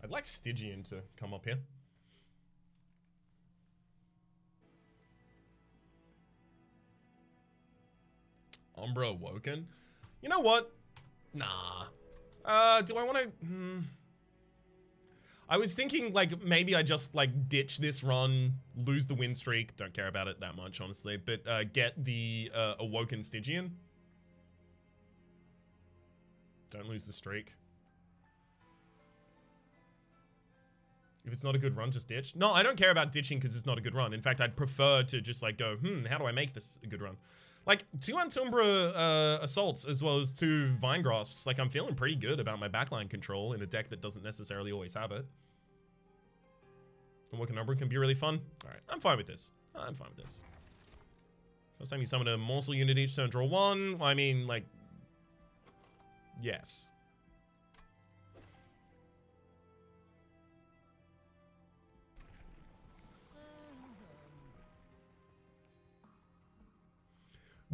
I'd like Stygian to come up here. Umbra Awoken? You know what? Nah. Do I want to... I was thinking, like, maybe I just, like, ditch this run, lose the win streak. Don't care about it that much, honestly. But get the Awoken Stygian. Don't lose the streak. If it's not a good run, just ditch. No, I don't care about ditching because it's not a good run. In fact, I'd prefer to just, like, go, how do I make this a good run? Like, 2 Antumbra Assaults as well as 2 Vine Grasps. Like, I'm feeling pretty good about my backline control in a deck that doesn't necessarily always have it. And Awoken Umbra can be really fun. Alright, I'm fine with this. I'm fine with this. First time you summon a morsel unit each turn, draw 1. I mean, like... Yes.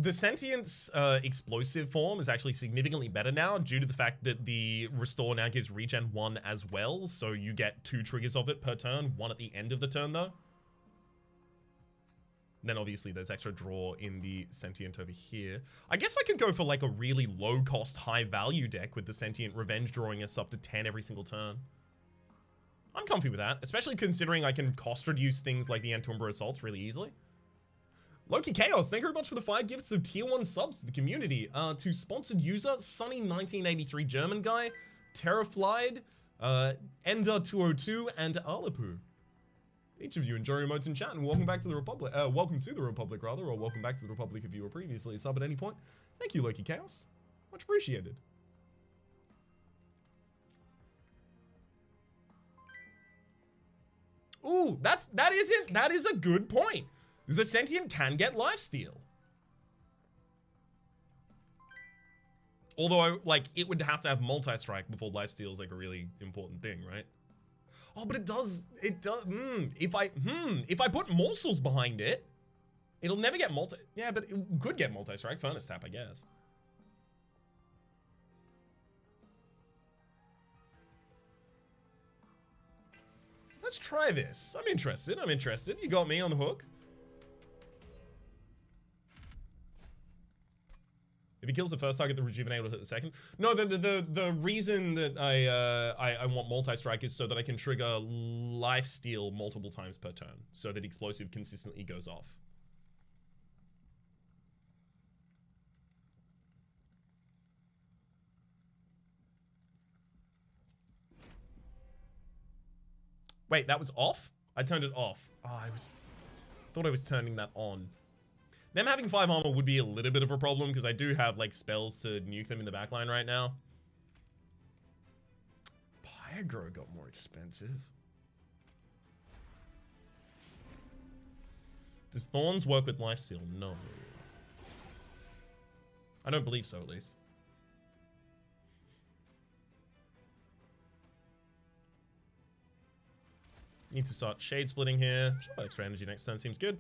The Sentience explosive form is actually significantly better now due to the fact that the restore now gives regen 1 as well, so you get 2 triggers of it per turn, 1 at the end of the turn though. Then obviously there's extra draw in the Sentient over here. I guess I could go for like a really low cost, high value deck with the Sentient Revenge drawing us up to 10 every single turn. I'm comfy with that, especially considering I can cost reduce things like the Antumbra Assaults really easily. Loki Chaos, thank you very much for the 5 gifts of tier 1 subs to the community. To sponsored user, Sunny1983 German guy, Terraflied, Ender202, and Alapu. Each of you enjoy your emotes in chat and welcome back to the Republic. Welcome to the Republic, rather, or welcome back to the Republic if you were previously a sub at any point. Thank you, Loki Chaos. Much appreciated. Ooh, that is a good point. The Sentient can get lifesteal. Although, like, it would have to have multi-strike before lifesteal is like a really important thing, right? Oh, but it does, if I put morsels behind it, it'll never get yeah, but it could get multi-strike, furnace tap, I guess. Let's try this. I'm interested. You got me on the hook. If he kills the first target, the rejuvenate will hit the second. No, the reason that I want multi-strike is so that I can trigger lifesteal multiple times per turn, so that explosive consistently goes off. Wait, that was off? I turned it off. Oh, thought I was turning that on. Them having 5 armor would be a little bit of a problem because I do have like spells to nuke them in the backline right now. Pyre got more expensive. Does Thorns work with lifesteal? No. I don't believe so, at least. Need to start shade splitting here. Extra energy next turn seems good.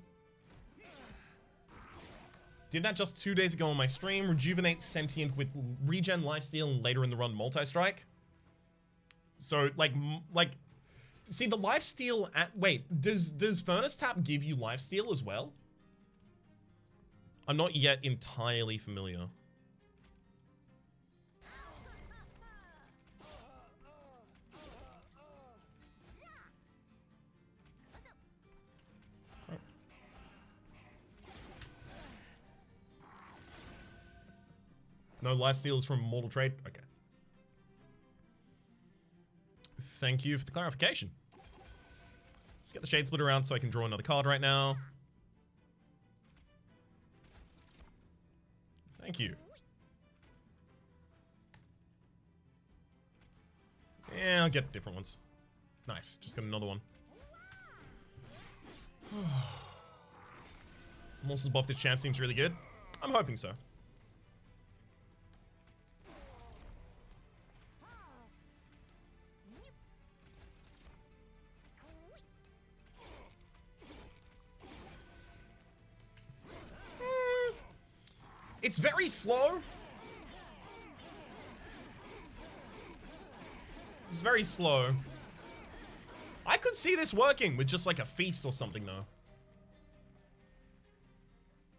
Did that just 2 days ago on my stream. Rejuvenate Sentient with regen, lifesteal, and later in the run multi-strike. So, like, see the lifesteal at, wait, does Furnace Tap give you lifesteal as well? I'm not yet entirely familiar. No lifesteal is from Mortal Trade? Okay. Thank you for the clarification. Let's get the Shade Splitter around so I can draw another card right now. Thank you. Yeah, I'll get different ones. Nice, just got another one. Monsters buff this champ seems really good. I'm hoping so. It's very slow. It's very slow. could see this working with just like a feast or something though.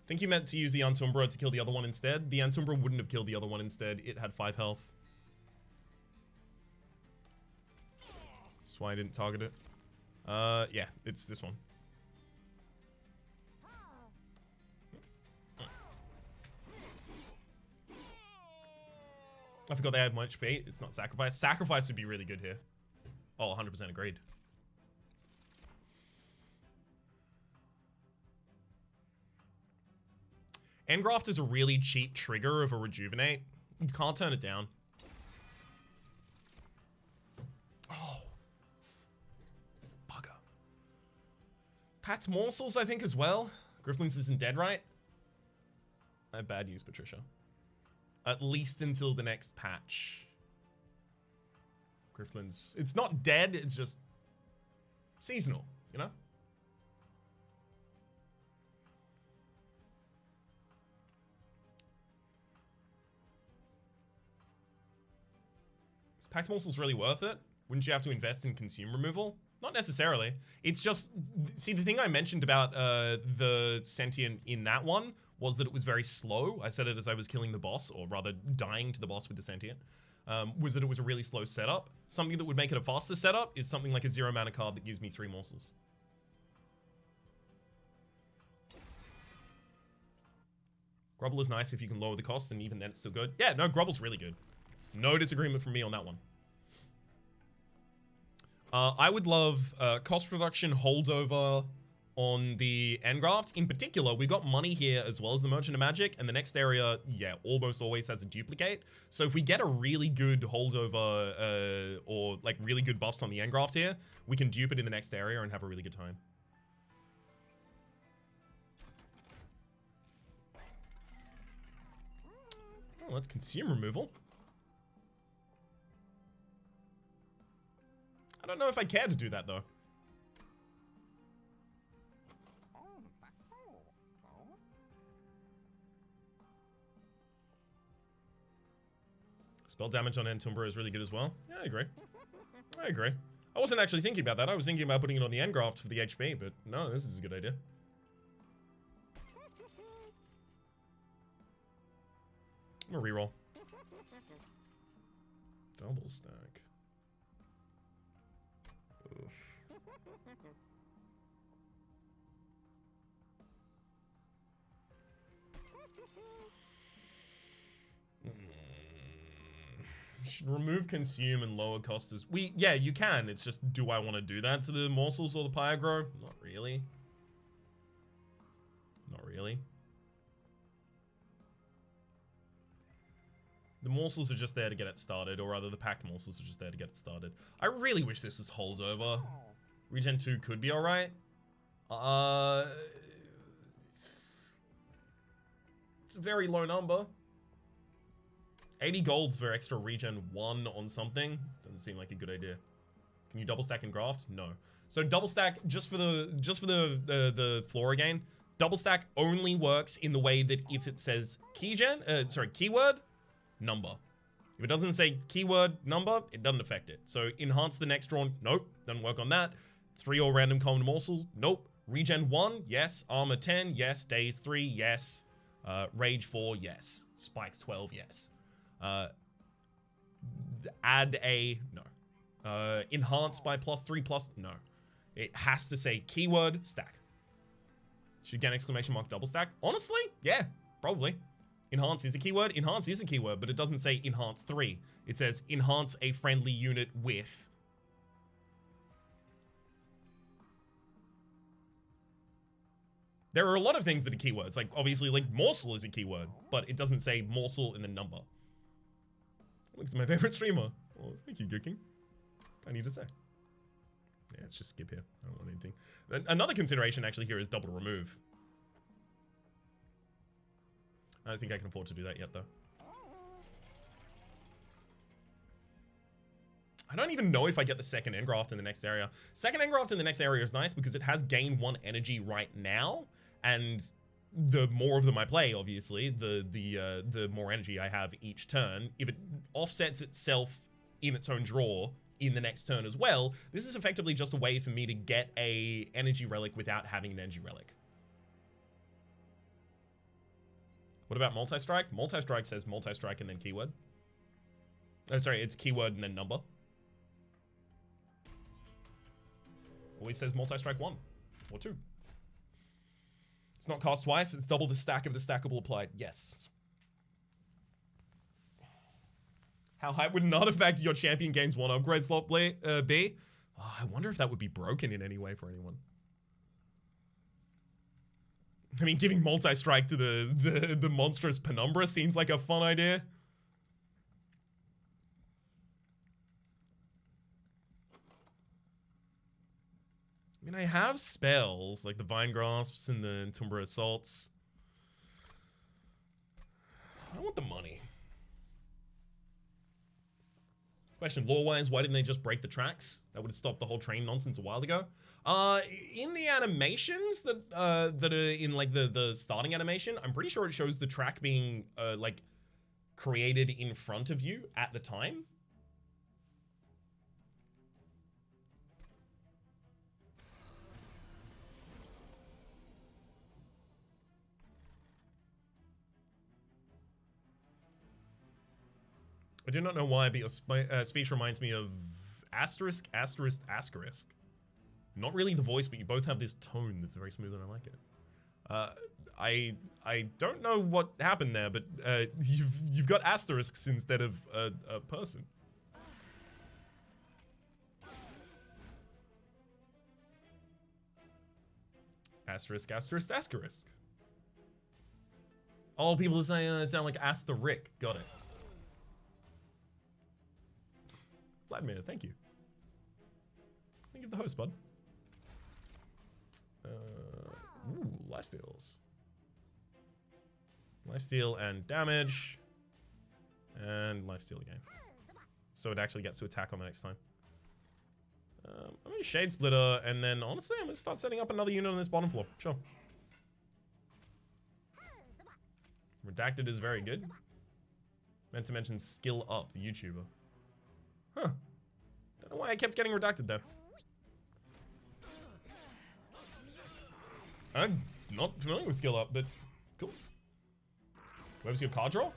Think you meant to use the Umbra to kill the other one instead? The Umbra wouldn't have killed the other one instead. It had 5 health. That's why I didn't target it. Yeah, it's this one. I forgot they had much HP. It's not Sacrifice. Sacrifice would be really good here. Oh, 100% agreed. Engraft is a really cheap trigger of a Rejuvenate. You can't turn it down. Oh. Bugger. Packed Morsels, I think, as well. Grifflins isn't dead, right? I have bad news, Patricia. At least until the next patch. Grifflins. It's not dead, it's just seasonal, you know? Is Pact Morsel's really worth it? Wouldn't you have to invest in consume removal? Not necessarily. It's just, see, the thing I mentioned about the sentient in that one was that it was very slow. I said it as I was killing the boss, or rather dying to the boss with the sentient. Was that it was a really slow setup. Something that would make it a faster setup is something like a 0 mana card that gives me 3 morsels. Grubble is nice if you can lower the cost, and even then it's still good. Yeah, no, Grubble's really good. No disagreement from me on that one. I would love cost reduction holdover on the Engraft. In particular, we got money here as well as the Merchant of Magic, and the next area, yeah, almost always has a duplicate. So if we get a really good holdover or like really good buffs on the Engraft here, we can dupe it in the next area and have a really good time. Oh, that's consume removal. I don't know if I care to do that though. Spell damage on Umbra is really good as well. Yeah, I agree. I agree. I wasn't actually thinking about that. I was thinking about putting it on the Engraft for the HP, but no, this is a good idea. I'm gonna reroll. Double stack. Oof. Should remove consume and lower cost as yeah, you can. It's just, do I want to do that to the morsels or the Pyre? Not really. Not really. The morsels are just there to get it started, or rather the packed morsels are just there to get it started. I really wish this was holdover. Regen 2 could be alright. It's a very low number. 80 gold for extra regen 1 on something doesn't seem like a good idea. Can you double stack and graft? No. So double stack, just for the flora gain, double stack only works in the way that if it says keyword number. If it doesn't say keyword number, it doesn't affect it. So enhance the next drawn, nope, doesn't work on that. 3 or random common morsels, nope. Regen 1, yes. Armor 10, yes. Daze 3, yes. Rage 4, yes. Spikes 12, yes. Add a, no. Enhance by +3+, no. It has to say keyword stack. Should get an ! Double stack? Honestly, yeah, probably. Enhance is a keyword. Enhance is a keyword, but it doesn't say enhance 3. It says enhance a friendly unit with. There are a lot of things that are keywords. Like, obviously, like, morsel is a keyword, but it doesn't say morsel in the number. Look, it's my favorite streamer. Oh, thank you, Good King. I need to say. Yeah, let's just skip here. I don't want anything. Another consideration actually here is double remove. I don't think I can afford to do that yet, though. I don't even know if I get the second Engraft in the next area. Second Engraft in the next area is nice because it has gain 1 energy right now, and the more of them I play, obviously, the more energy I have each turn. If it offsets itself in its own draw in the next turn as well. This is effectively just a way for me to get a energy relic without having an energy relic. What about multi-strike? Multi-strike says multi-strike and then keyword. Oh, sorry, it's keyword and then number. Always says multi-strike 1 or 2. It's not cost twice, it's double the stack of the stackable applied. Yes. How hype would an artifact your champion gains 1 upgrade slot be? Oh, I wonder if that would be broken in any way for anyone. I mean, giving multi-strike to the monstrous Penumbra seems like a fun idea. I mean, I have spells, like the Vine Grasps and the Umbra Assaults. I want the money. Question, lore-wise, why didn't they just break the tracks? That would have stopped the whole train nonsense a while ago. In the animations that are in, like, the starting animation, I'm pretty sure it shows the track being, like, created in front of you at the time. I do not know why, but your speech reminds me of asterisk, asterisk, asterisk. Not really the voice, but you both have this tone that's very smooth and I like it. I don't know what happened there, but you've got asterisks instead of a person. Asterisk, asterisk, asterisk. Oh, people are saying sound like asterisk. Got it. Vladimir, thank you. Thank you for the host, bud. Ooh, lifesteals. Lifesteal and damage. And lifesteal again. So it actually gets to attack on the next time. I'm gonna Shade Splitter, and then honestly, I'm gonna start setting up another unit on this bottom floor. Sure. Redacted is very good. Meant to mention Skill Up, the YouTuber. Huh. Don't know why I kept getting redacted there. I'm not familiar with Skill Up, but cool. Where's your card draw?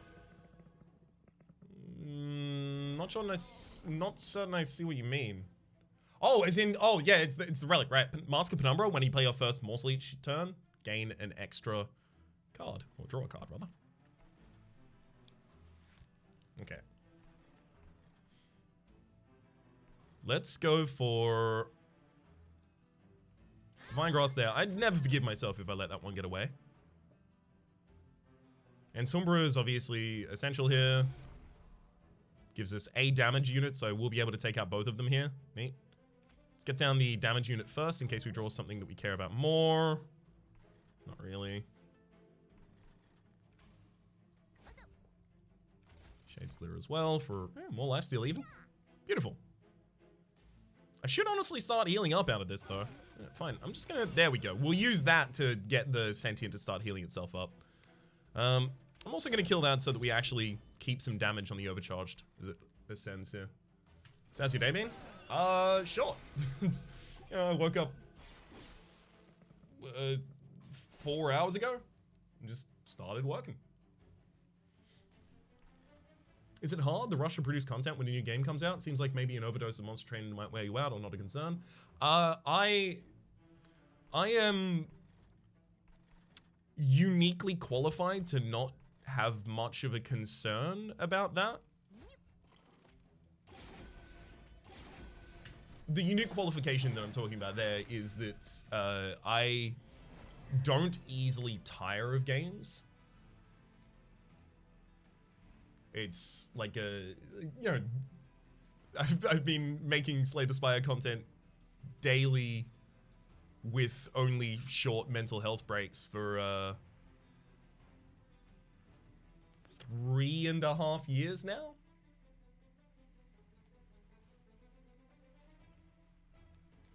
Not sure. Not certain I see what you mean. Oh, as in, oh yeah, it's the relic, right? Mask of Penumbra. When you play your first morsel each turn, gain an extra card or draw a card rather. Okay. Let's go for Vinegrass there. I'd never forgive myself if I let that one get away. And Umbra is obviously essential here. Gives us a damage unit, so we'll be able to take out both of them here. Neat. Let's get down the damage unit first in case we draw something that we care about more. Not really. Shade Splitter as well for more lifesteal even. Beautiful. I should honestly start healing up out of this, though. Yeah, fine. I'm just gonna... There we go. We'll use that to get the Sentient to start healing itself up. I'm also gonna kill that so that we actually keep some damage on the Overcharged, as it ascends here. So how's your day been? Sure. I woke up 4 hours ago and just started working. Is it hard, the rush to produce content when a new game comes out? Seems like maybe an overdose of monster training might wear you out, or not a concern. I am uniquely qualified to not have much of a concern about that. The unique qualification that I'm talking about there is that I don't easily tire of games. It's like a, you know, I've been making Slay the Spire content daily with only short mental health breaks for 3.5 years now.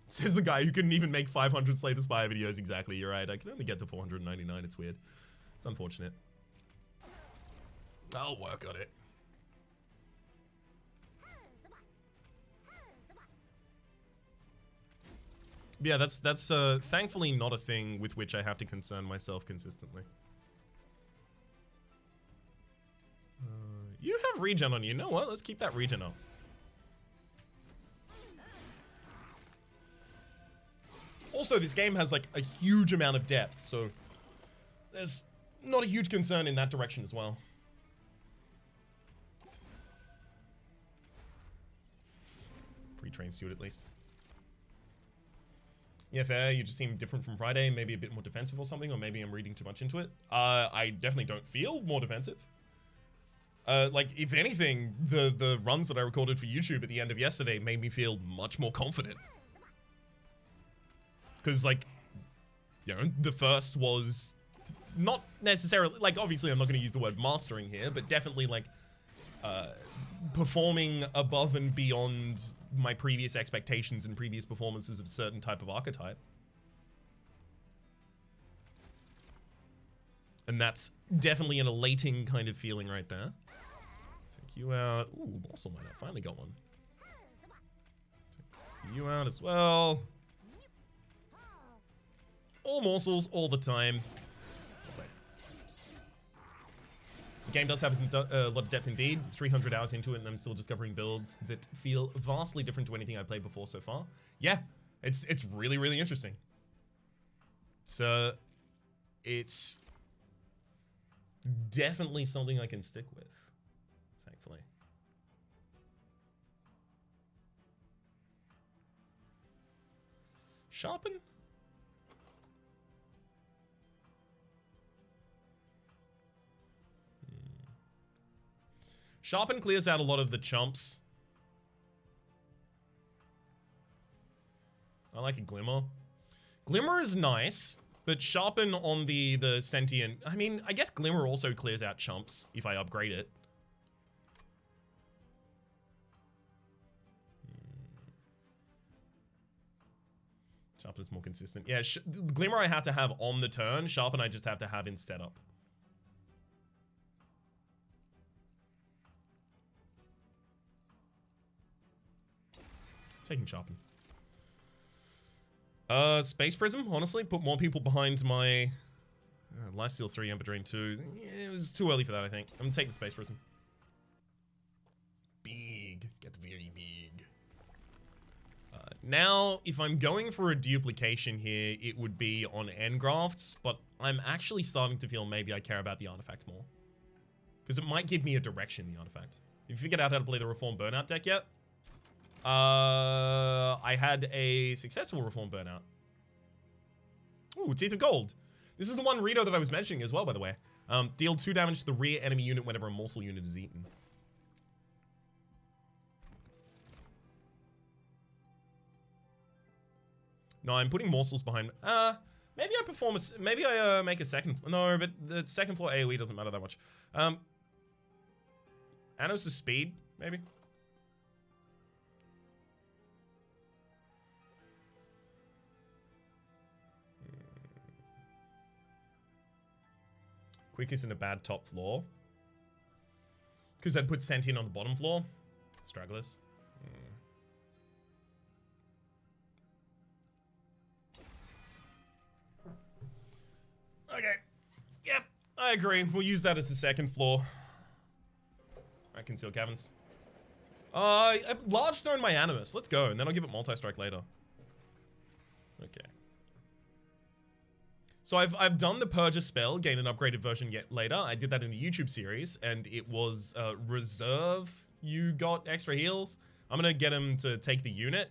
Says the guy who couldn't even make 500 Slay the Spire videos. Exactly, you're right. I can only get to 499. It's weird. It's unfortunate. I'll work on it. Yeah, that's thankfully not a thing with which I have to concern myself consistently. You have regen on you. You know what? Let's keep that regen up. Also, this game has like a huge amount of depth, so there's not a huge concern in that direction as well. Pre-trained steward at least. Yeah, fair. You just seem different from Friday, maybe a bit more defensive or something, or maybe I'm reading too much into it. I definitely don't feel more defensive. Like, if anything, the runs that I recorded for YouTube at the end of yesterday made me feel much more confident. Because, like, you know, the first was not necessarily, like, obviously I'm not going to use the word mastering here, but definitely, like, performing above and beyond my previous expectations and previous performances of a certain type of archetype. And that's definitely an elating kind of feeling right there. Take you out. Ooh, morsel mine. I finally got one. Take you out as well. All morsels, all the time. The game does have a lot of depth indeed. 300 hours into it and I'm still discovering builds that feel vastly different to anything I've played before so far. Yeah, it's really, really interesting. So, it's definitely something I can stick with, thankfully. Sharpen? Sharpen clears out a lot of the chumps. I like a Glimmer. Glimmer is nice, but Sharpen on the Sentient... I mean, I guess Glimmer also clears out chumps if I upgrade it. Sharpen is more consistent. Yeah, Glimmer I have to have on the turn. Sharpen I just have to have in setup. Taking Sharpen. Space Prism, honestly, put more people behind my Lifesteal 3, Ember Drain 2. Yeah, it was too early for that, I think. I'm gonna take the Space Prism. Big. Get very big. Now, if I'm going for a duplication here, it would be on Engrafts, but I'm actually starting to feel maybe I care about the artifact more. Because it might give me a direction, the artifact. Have you figured out how to play the Reform Burnout deck yet? I had a successful Reform Burnout. Ooh, Teeth of Gold. This is the one Rito that I was mentioning as well, by the way. Deal 2 damage to the rear enemy unit whenever a morsel unit is eaten. No, I'm putting morsels behind. Maybe I perform a, maybe I make a second. No, but the second floor AoE doesn't matter that much. Anos' speed, maybe. Quick isn't a bad top floor. Because I'd put Sentient on the bottom floor. Stragglers. Okay. Yep, I agree. We'll use that as the second floor. Alright, Concealed Caverns. Large Stone my Animus. Let's go, and then I'll give it Multi-Strike later. Okay. So I've done the Purger spell, gain an upgraded version yet later. I did that in the YouTube series, and it was reserve. You got extra heals. I'm gonna get him to take the unit.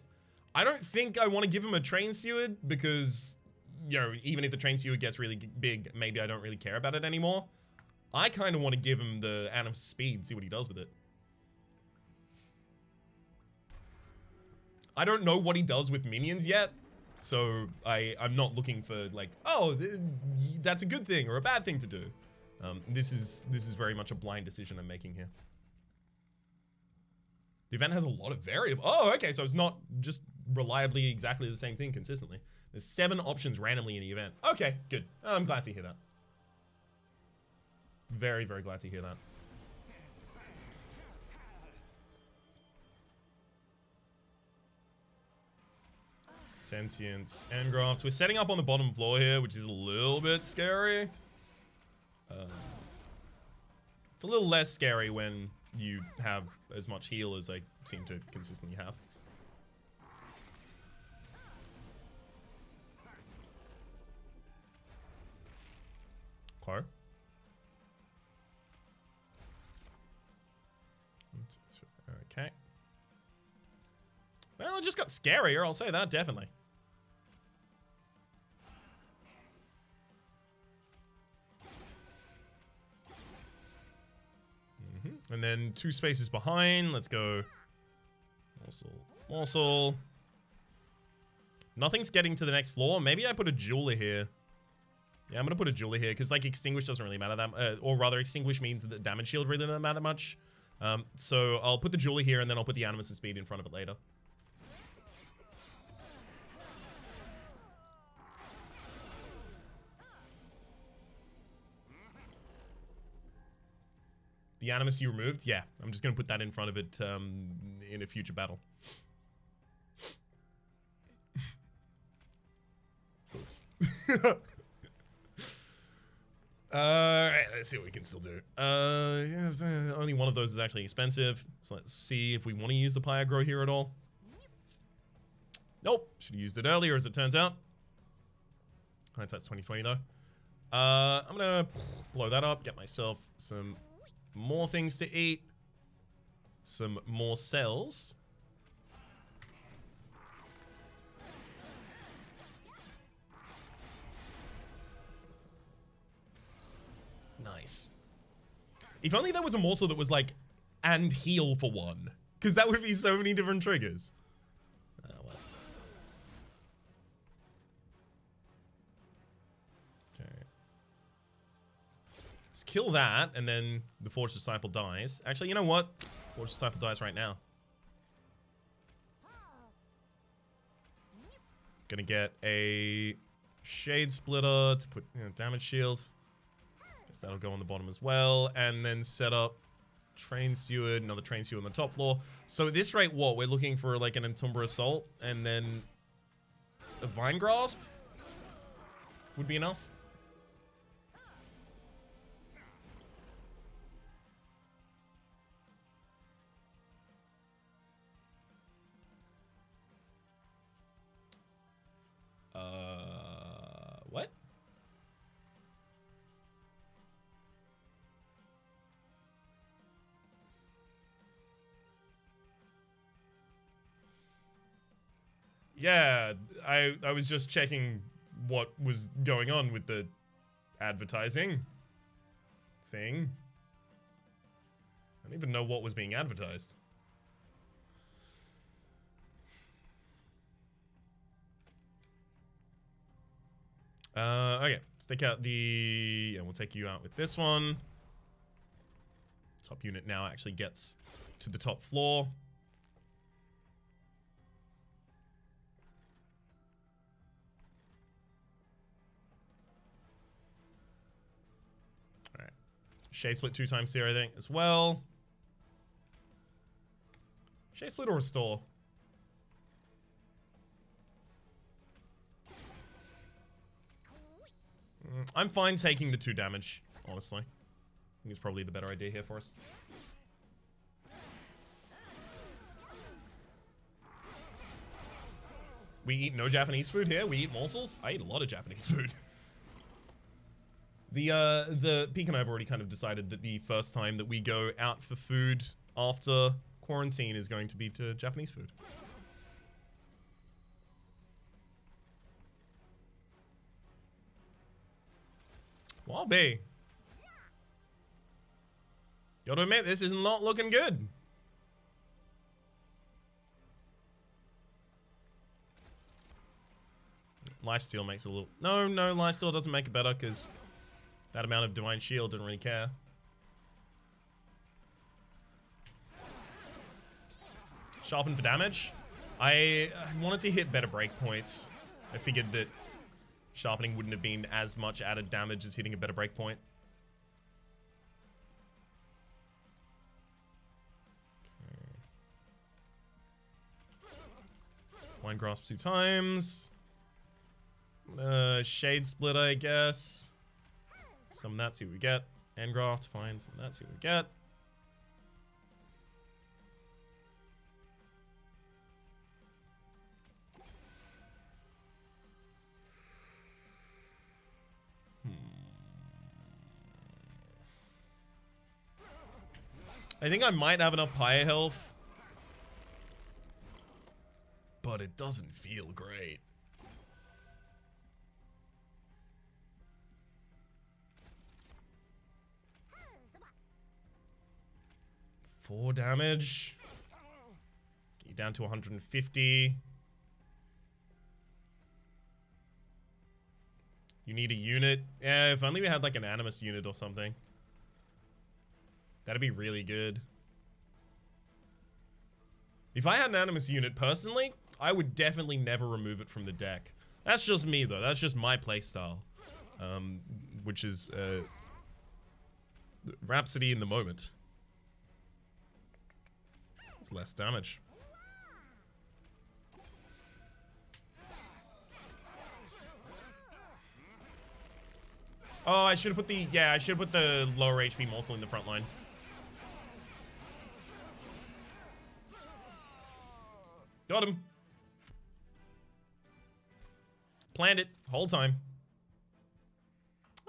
I don't think I want to give him a Train Steward because, you know, even if the Train Steward gets really big, maybe I don't really care about it anymore. I kind of want to give him the Animus Speed, see what he does with it. I don't know what he does with minions yet. So I'm not looking for like, oh, that's a good thing or a bad thing to do. This is very much a blind decision I'm making here. The event has a lot of variable. Oh, okay, so it's not just reliably exactly the same thing consistently. There's 7 options randomly in the event. Okay, good. I'm glad to hear that. Very, very glad to hear that. Sentience, Engrafts. We're setting up on the bottom floor here, which is a little bit scary. It's a little less scary when you have as much heal as I seem to consistently have. Okay. Okay. Well, it just got scarier, I'll say that, definitely. And then 2 spaces behind, let's go. Morsel. Nothing's getting to the next floor. Maybe I put a jeweler here. Yeah, I'm gonna put a jeweler here, because like Extinguish doesn't really matter that or rather Extinguish means that the damage shield really doesn't matter much. So I'll put the jeweler here, and then I'll put the Animus of Speed in front of it later. The Animus you removed? Yeah, I'm just going to put that in front of it in a future battle. Oops. Alright, let's see what we can still do. Yeah, only one of those is actually expensive. So let's see if we want to use the Pyre Grow here at all. Nope, should have used it earlier as it turns out. Hindsight's 2020 though. I'm going to blow that up, get myself some more things to eat, some more cells. Nice. If only there was a morsel that was like, and heal for 1. Because that would be so many different triggers. Oh, well. Okay. Let's kill that, and then the Forged Disciple dies. Actually, you know what? Forged Disciple dies right now. Gonna get a Shade Splitter to put damage shields. Guess that'll go on the bottom as well. And then set up Train Steward, another Train Steward on the top floor. So at this rate, what? We're looking for like an Umbra Assault, and then a Vine Grasp would be enough. What? Yeah, I was just checking what was going on with the advertising thing. I don't even know what was being advertised. Okay, let's take out the... Yeah, we'll take you out with this one. Top unit now actually gets to the top floor. Alright. Shade Split 2 times here, I think, as well. Shade Split or Restore? I'm fine taking the 2 damage, honestly. I think it's probably the better idea here for us. We eat no Japanese food here? We eat morsels? I eat a lot of Japanese food. The Peak and I have already kind of decided that the first time that we go out for food after quarantine is going to be to Japanese food. Well, I'll be. Gotta admit, this is not looking good. Lifesteal makes it a little... No, Lifesteal doesn't make it better, because that amount of Divine Shield didn't really care. Sharpen for damage. I wanted to hit better breakpoints. I figured that sharpening wouldn't have been as much added damage as hitting a better breakpoint. Okay. Blind Grasp 2 times. Shade Splitter, I guess. Summon that, see what we get. Engraft, fine. Summon that, see what we get. I think I might have enough Pyre health. But it doesn't feel great. Four damage. Get you down to 150. You need a unit. Yeah, if only we had like an Animus unit or something. That'd be really good. If I had an Animus unit, personally, I would definitely never remove it from the deck. That's just me, though. That's just my playstyle. Which is, Rhapsody in the moment. It's less damage. Oh, I should have put the, yeah, I should have put the lower HP morsel in the front line. Got him. Planned it. Whole time.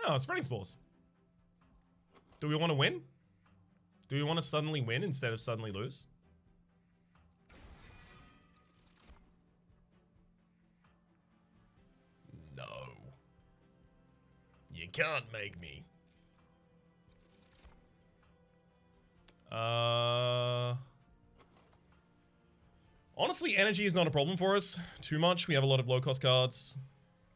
Oh, spreading spores. Do we want to win? Do we want to suddenly win instead of suddenly lose? No. You can't make me. Honestly, energy is not a problem for us too much. We have a lot of low-cost cards.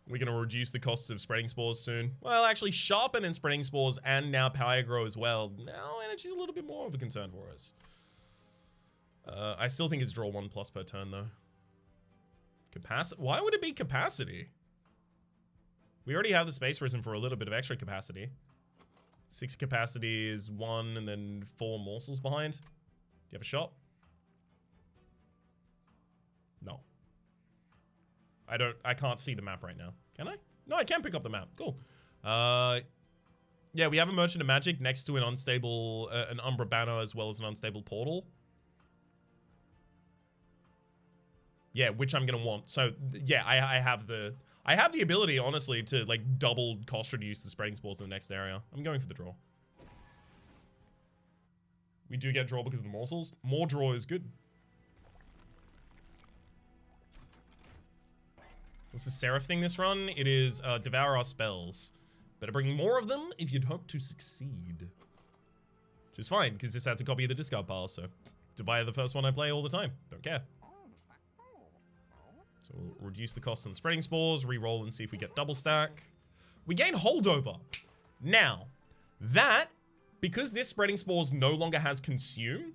We're going to reduce the costs of spreading spores soon. Well, actually, sharpen and spreading spores and now Pyre grow as well. Now energy is a little bit more of a concern for us. I still think it's draw 1+ per turn, though. Capacity? Why would it be capacity? We already have the Space Risen for a little bit of extra capacity. 6 capacity is 1 and then 4 morsels behind. Do you have a shot? No. I can't see the map right now. Can I? No, I can pick up the map. Cool. Yeah, we have a Merchant of Magic next to an unstable, an Umbra banner as well as an unstable portal. Yeah, which I'm gonna want. So yeah, I have the ability, honestly, to like double cost reduce the spreading spores in the next area. I'm going for the draw. We do get draw because of the morsels. More draw is good. What's the Seraph thing this run? It is devour our spells. Better bring more of them if you'd hope to succeed. Which is fine, because this adds a copy of the discard pile, so to buy the first one I play all the time. Don't care. So we'll reduce the cost on spreading spores, re-roll and see if we get double stack. We gain holdover. Now, that, because this spreading spores no longer has consume,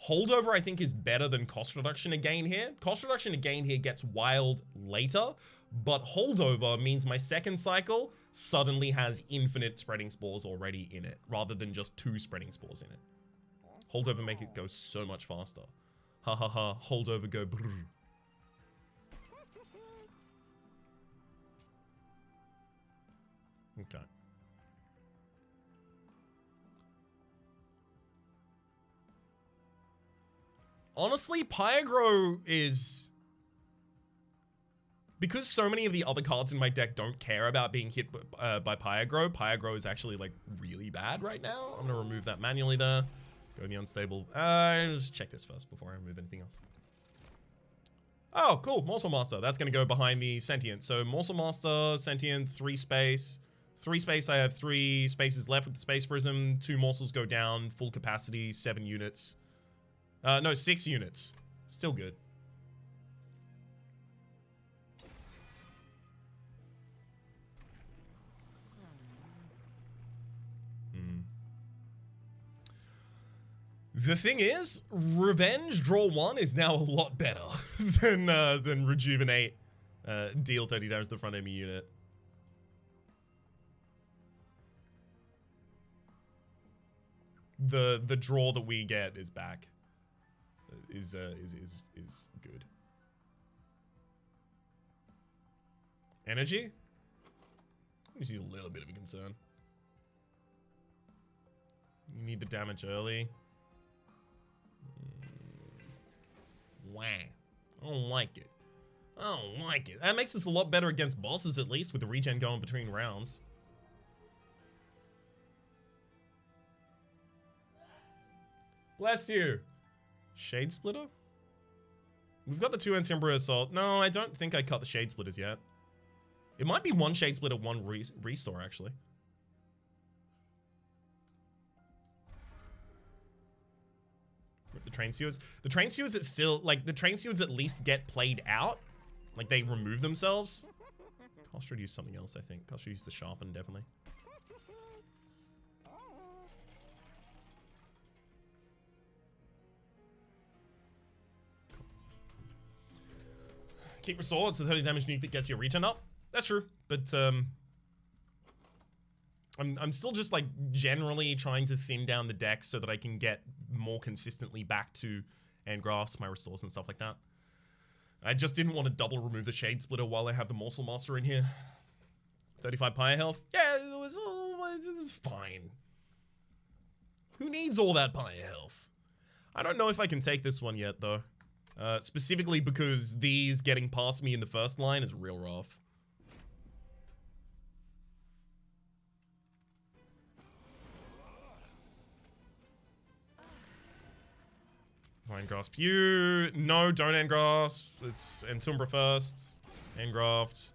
holdover I think is better than cost reduction again here. Cost reduction again here gets wild later, but holdover means my second cycle suddenly has infinite spreading spores already in it, rather than just 2 spreading spores in it. Holdover make it go so much faster. Ha ha ha, holdover go brrr. Okay. Honestly, Pyre is... Because so many of the other cards in my deck don't care about being hit by Pyre is actually, like, really bad right now. I'm gonna remove that manually there. Go in the unstable. Just check this first before I remove anything else. Oh, cool. Morsel Master. That's gonna go behind the Sentient. So, Morsel Master, Sentient, 3 space. 3 space, I have 3 spaces left with the Space Prism. 2 morsels go down. Full capacity, 7 units. No, 6 units. Still good. The thing is, Revenge draw 1 is now a lot better than Rejuvenate, deal 30 damage to the front enemy unit. The draw that we get is back. Is good. Energy? This is a little bit of a concern. You need the damage early. Wah. I don't like it. I don't like it. That makes us a lot better against bosses, at least, with the regen going between rounds. Bless you. Shade Splitter? We've got the 2 Umbra Assault. No, I don't think I cut the Shade Splitters yet. It might be 1 Shade Splitter, 1 Restore, actually. Rip the Train Stewards. The Train Stewards, it's still, like, the Train Stewards at least get played out. Like, they remove themselves. Cost should use something else, I think. Cost should use the Sharpen, definitely. Keep Restore, it's the 30 damage nuke that gets your regen up. That's true, but I'm still just like generally trying to thin down the deck so that I can get more consistently back to Endgrafts, my restores and stuff like that. I just didn't want to double remove the Shade Splitter while I have the Morsel Master in here. 35 Pyre health. Yeah, it was fine. Who needs all that Pyre health? I don't know if I can take this one yet though. Specifically because these getting past me in the first line is real rough. Fine, grasp you. No, don't end grasp. It's Umbra first. Endgraft.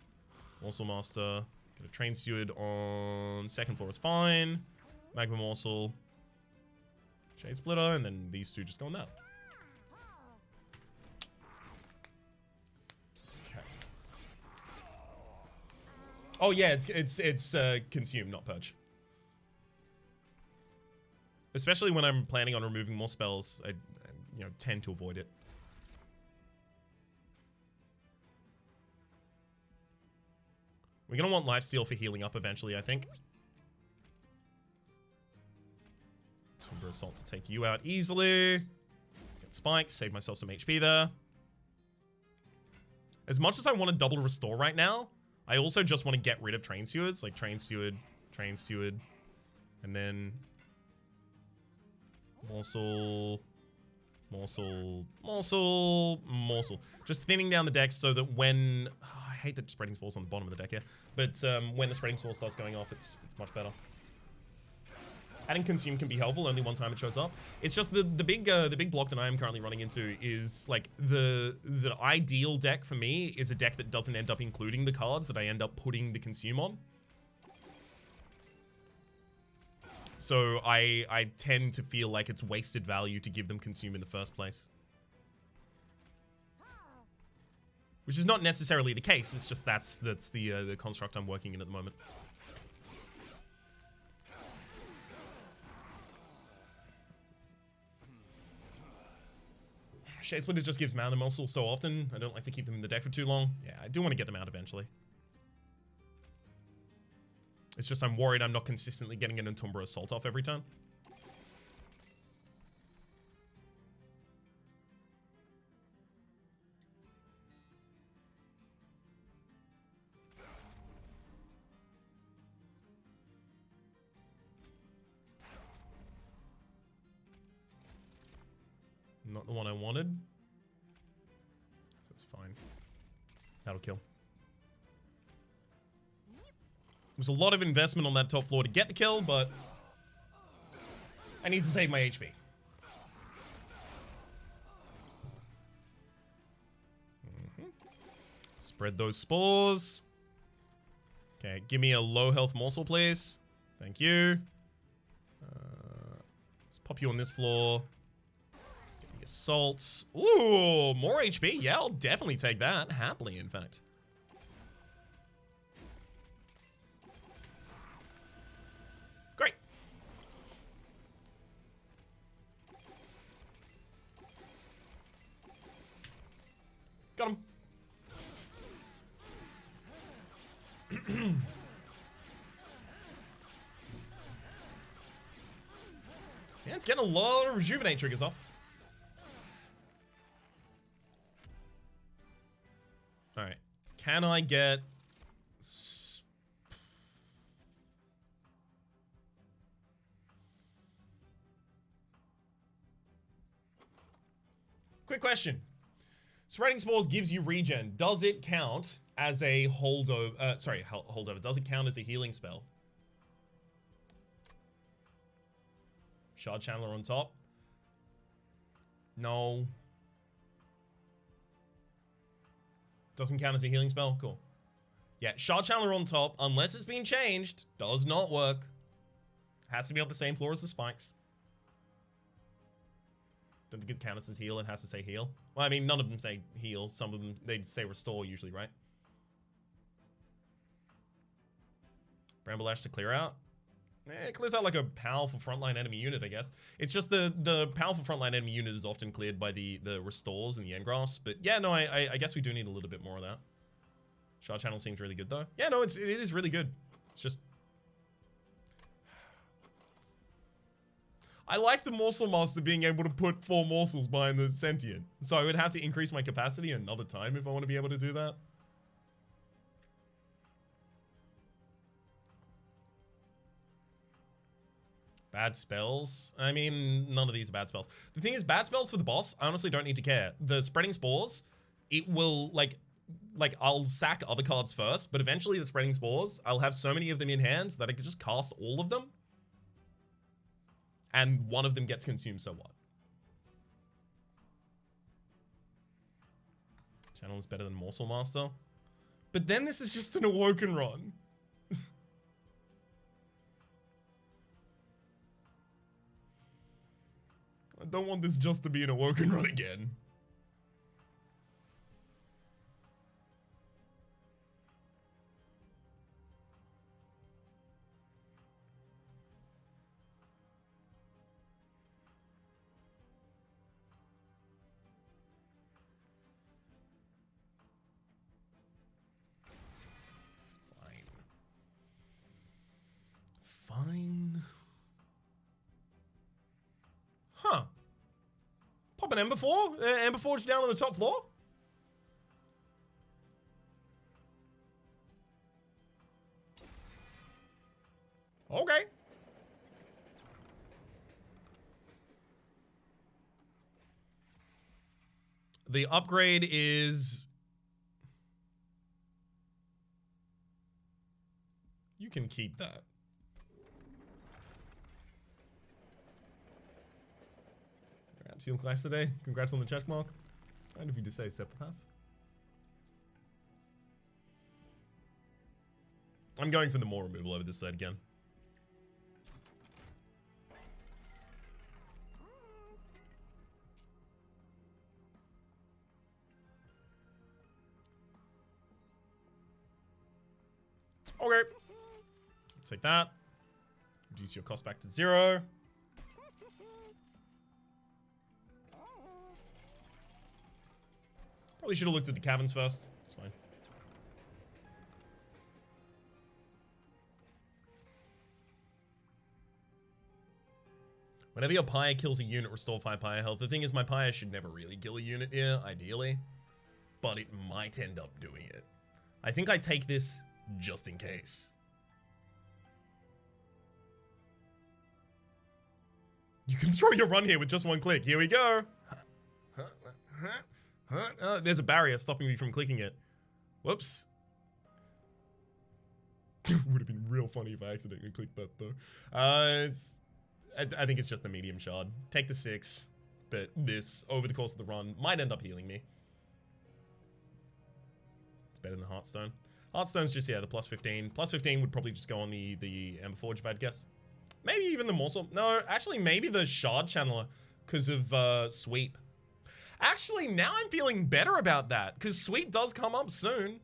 Morsel Master. Get a Train Steward on second floor is fine. Magma Morsel. Shade Splitter, and then these two just go on that. Oh yeah, it's consume, not purge. Especially when I'm planning on removing more spells, I tend to avoid it. We're gonna want Lifesteal for healing up eventually, I think. Umbra Assault to take you out easily. Get spikes, save myself some HP there. As much as I want to double restore right now, I also just want to get rid of Train Stewards, like Train Steward, and then Morsel. Just thinning down the deck so that when... Oh, I hate that Spreading Spall's on the bottom of the deck here, but when the Spreading Spall starts going off, it's much better. Adding Consume can be helpful only one time it shows up. It's just the big block that I am currently running into is like the ideal deck for me is a deck that doesn't end up including the cards that I end up putting the Consume on. So I tend to feel like it's wasted value to give them Consume in the first place. Which is not necessarily the case, it's just that's the construct I'm working in at the moment. Shade Splitter just gives mana Morsel so often. I don't like to keep them in the deck for too long. Yeah, I do want to get them out eventually. It's just I'm worried I'm not consistently getting an Umbra Assault off every turn. Not the one I wanted. So it's fine. That'll kill. There's a lot of investment on that top floor to get the kill, but I need to save my HP. Spread those spores. Okay, give me a low health morsel, please. Thank you. Let's pop you on this floor. Get the assaults. Ooh, more HP. Yeah, I'll definitely take that. Happily, in fact. Great. Got him. Yeah, it's getting a lot of rejuvenate triggers off. Alright. Can I get Quick question. Spreading Spores gives you regen. Does it count as a holdover? Sorry, holdover. Does it count as a healing spell? Shard Channeler on top. No. Doesn't count as a healing spell? Cool. Yeah, Shard Channeler on top, unless it's been changed, does not work. Has to be on the same floor as the spikes. Don't think it counts as heal, it has to say heal. Well, I mean, none of them say heal. Some of them, they say restore usually, right? Bramble Ash to clear out. It clears out like a powerful frontline enemy unit, I guess. It's just the powerful frontline enemy unit is often cleared by the restores and the engrafts. But yeah, no, I guess we do need a little bit more of that. Shard Channel seems really good though. Yeah, no, it is really good. It's just... I like the Morsel Master being able to put 4 morsels behind the Sentient. So I would have to increase my capacity another time if I want to be able to do that. Bad spells? I mean, none of these are bad spells. The thing is, bad spells for the boss, I honestly don't need to care. The Spreading Spores, it will, like I'll sack other cards first, but eventually the Spreading Spores, I'll have so many of them in hand that I can just cast all of them. And one of them gets consumed, so what? Channel is better than Morsel Master. But then this is just an Awoken run. I don't want this just to be an Awoken run again. Fine. Huh. Pop an Ember Forge down on the top floor? Okay. The upgrade is... You can keep that. Seal class today. Congrats on the check mark. Kind of you to say, Sycophant. I'm going for the more removal over this side again. Okay. Take that. Reduce your cost back to 0. Probably should have looked at the caverns first. It's fine. Whenever your Pyre kills a unit, restore 5 Pyre health. The thing is, my Pyre should never really kill a unit here, ideally. But it might end up doing it. I think I take this just in case. You can throw your run here with just 1 click. Here we go. There's a barrier stopping me from clicking it. Whoops. Would have been real funny if I accidentally clicked that though. I think it's just the medium shard. Take the 6, but this, over the course of the run, might end up healing me. It's better than Heartstone. Heartstone's just, yeah, the plus 15. Plus 15 would probably just go on the Ember Forge if I'd guess. Maybe even the Morsel. No, actually maybe the Shard Channeler because of Sweep. Actually, now I'm feeling better about that, because Sweep does come up soon.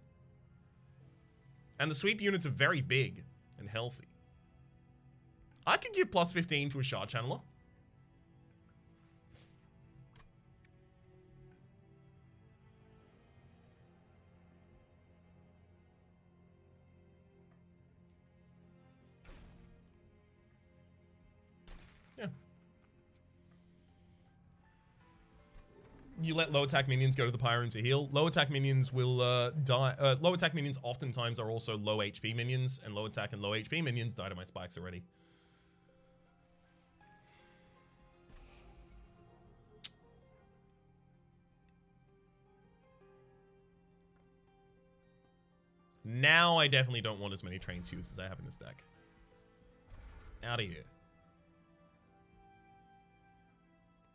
And the Sweep units are very big and healthy. I could give plus 15 to a Shard Channeler. Yeah. you let low attack minions go to the Pyre room to heal. Low attack minions will die. Low attack minions oftentimes are also low HP minions, and low attack and low HP minions die to my spikes already. Now I definitely don't want as many train suits as I have in this deck. Out of here.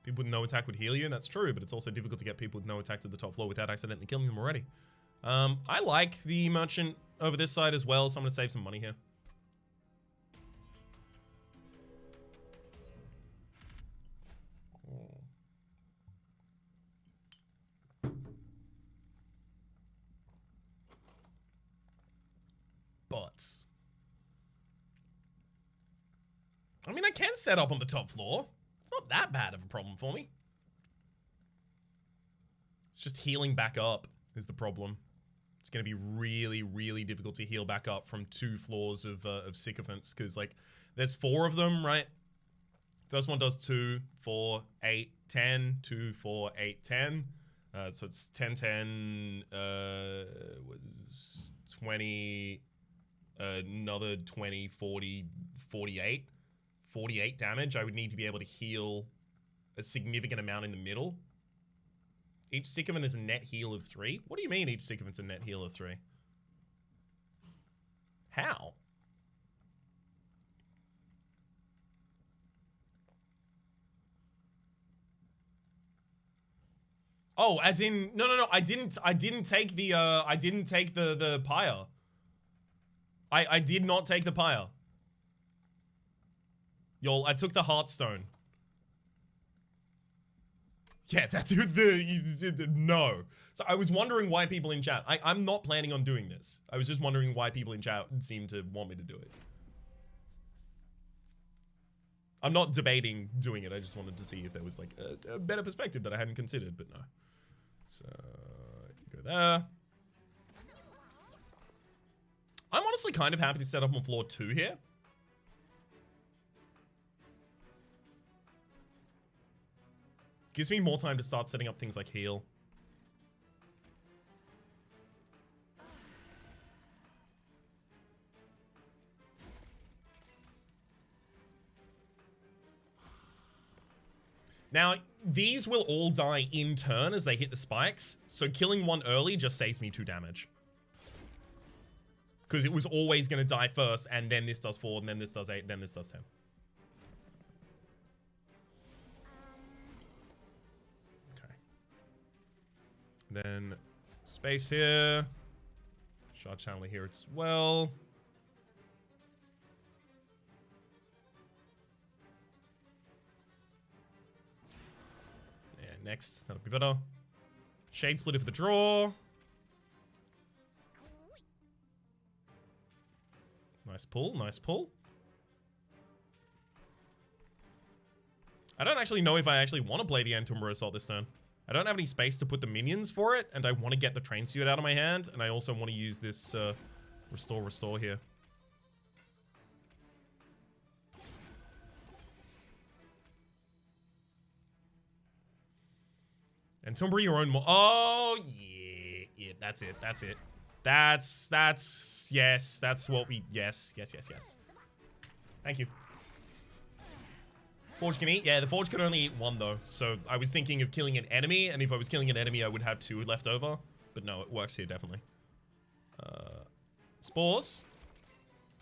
People with no attack would heal you, and that's true, but it's also difficult to get people with no attack to the top floor without accidentally killing them already. I like the merchant over this side as well, so I'm going to save some money here. But I mean, I can set up on the top floor. Not that bad of a problem for me. It's just healing back up is the problem. It's going to be really, really difficult to heal back up from 2 floors of Sycophants, because, like, there's 4 of them, right? First one does 2, 4, 8, 10, 2, 4, 8, 10. So it's 10, 10, 20, another 20, 40, 48. 48 damage. I would need to be able to heal a significant amount in the middle. Each Sycophant is a net heal of 3. What do you mean each Sycophant's a net heal of 3? How? Oh, as in no. I didn't take the Pyre. I did not take the Pyre. Y'all, I took the Heartstone. Yeah, that's the no. So I was wondering why people in chat. I'm not planning on doing this. I was just wondering why people in chat seem to want me to do it. I'm not debating doing it. I just wanted to see if there was like a better perspective that I hadn't considered, but no. So go there. I'm honestly kind of happy to set up on floor 2 here. Gives me more time to start setting up things like heal. Now, these will all die in turn as they hit the spikes, so killing one early just saves me 2 damage. Because it was always going to die first, and then this does 4, and then this does 8, then this does 10. Then space here. Shard channeler here as well. Yeah, next. That'll be better. Shade splitter for the draw. Nice pull, nice pull. I don't actually know if I actually want to play the Umbra Assault this turn. I don't have any space to put the minions for it, and I want to get the train suit out of my hand, and I also want to use this restore here. And Umbra your own oh yeah, that's it. Yes, that's what we yes. Thank you. Forge can eat? Yeah, the Forge can only eat 1 though. So I was thinking of killing an enemy, and if I was killing an enemy, I would have 2 left over. But no, it works here definitely. Spores.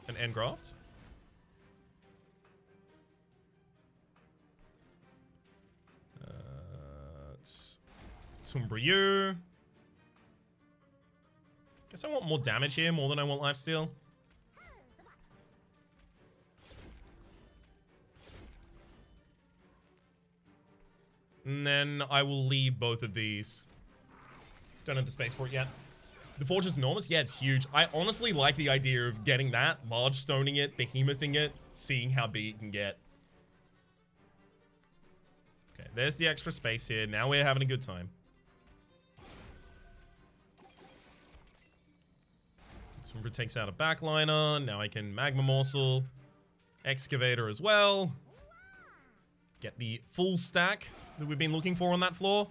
An Engraft. Umbra you. Guess I want more damage here, more than I want lifesteal. And then I will leave both of these. Don't have the space for it yet. The Forge is enormous? Yeah, it's huge. I honestly like the idea of getting that, large stoning it, behemothing it, seeing how big it can get. Okay, there's the extra space here. Now we're having a good time. Umbra takes out a backliner. Now I can Magma Morsel. Excavator as well. Get the full stack that we've been looking for on that floor.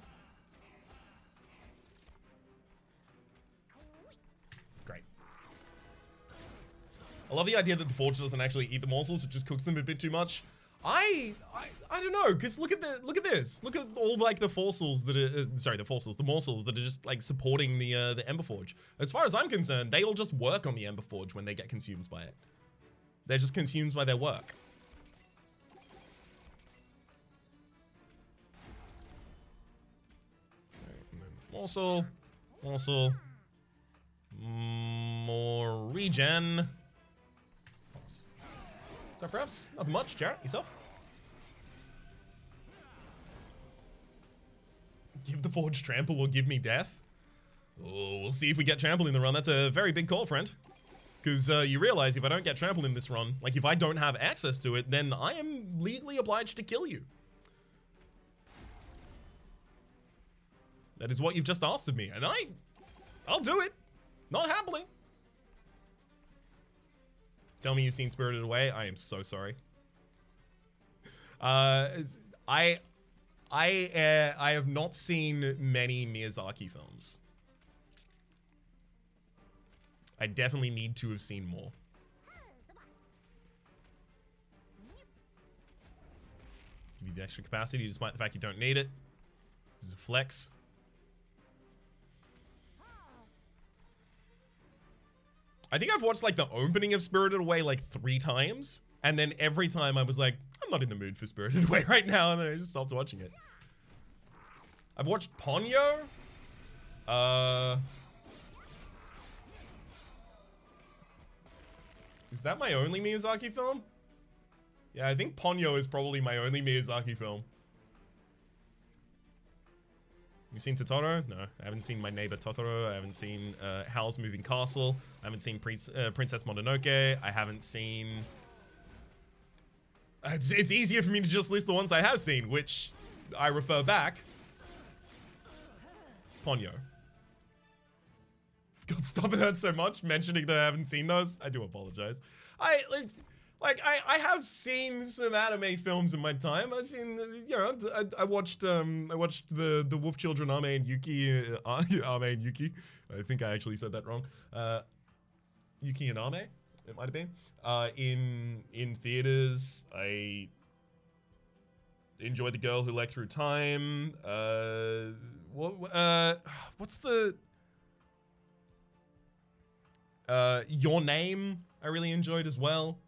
I love the idea that the forge doesn't actually eat the morsels, it just cooks them a bit too much. I don't know, because look at this. Look at all like the fossils that are the morsels that are just like supporting the Ember Forge. As far as I'm concerned, they all just work on the Ember Forge when they get consumed by it. They're just consumed by their work. Morsel, more regen. So perhaps nothing much. Jarrett, yourself? Give the Forge trample or give me death? Oh, we'll see if we get trample in the run. That's a very big call, friend. Because you realize if I don't get trample in this run, like if I don't have access to it, then I am legally obliged to kill you. That is what you've just asked of me, and I'll do it. Not happily. Tell me you've seen Spirited Away. I am so sorry. I have not seen many Miyazaki films. I definitely need to have seen more. Give you the extra capacity despite the fact you don't need it. This is a flex. I think I've watched like the opening of Spirited Away like 3 times, and then every time I was like, I'm not in the mood for Spirited Away right now, and then I just stopped watching it. I've watched Ponyo. Is that my only Miyazaki film? Yeah, I think Ponyo is probably my only Miyazaki film. You seen Totoro? No, I haven't seen My Neighbor Totoro. I haven't seen Howl's Moving Castle. I haven't seen Princess Mononoke. I haven't seen... It's easier for me to just list the ones I have seen, which I refer back. Ponyo. God, stop, it hurts so much mentioning that I haven't seen those. I do apologize. I have seen some anime films in my time. I've seen, you know, I watched the Wolf Children Ame and Yuki, Ame and Yuki. I think I actually said that wrong. Yuki and Ame, it might have been. In theaters, I enjoyed The Girl Who Leapt Through Time. What's the Your Name? I really enjoyed as well.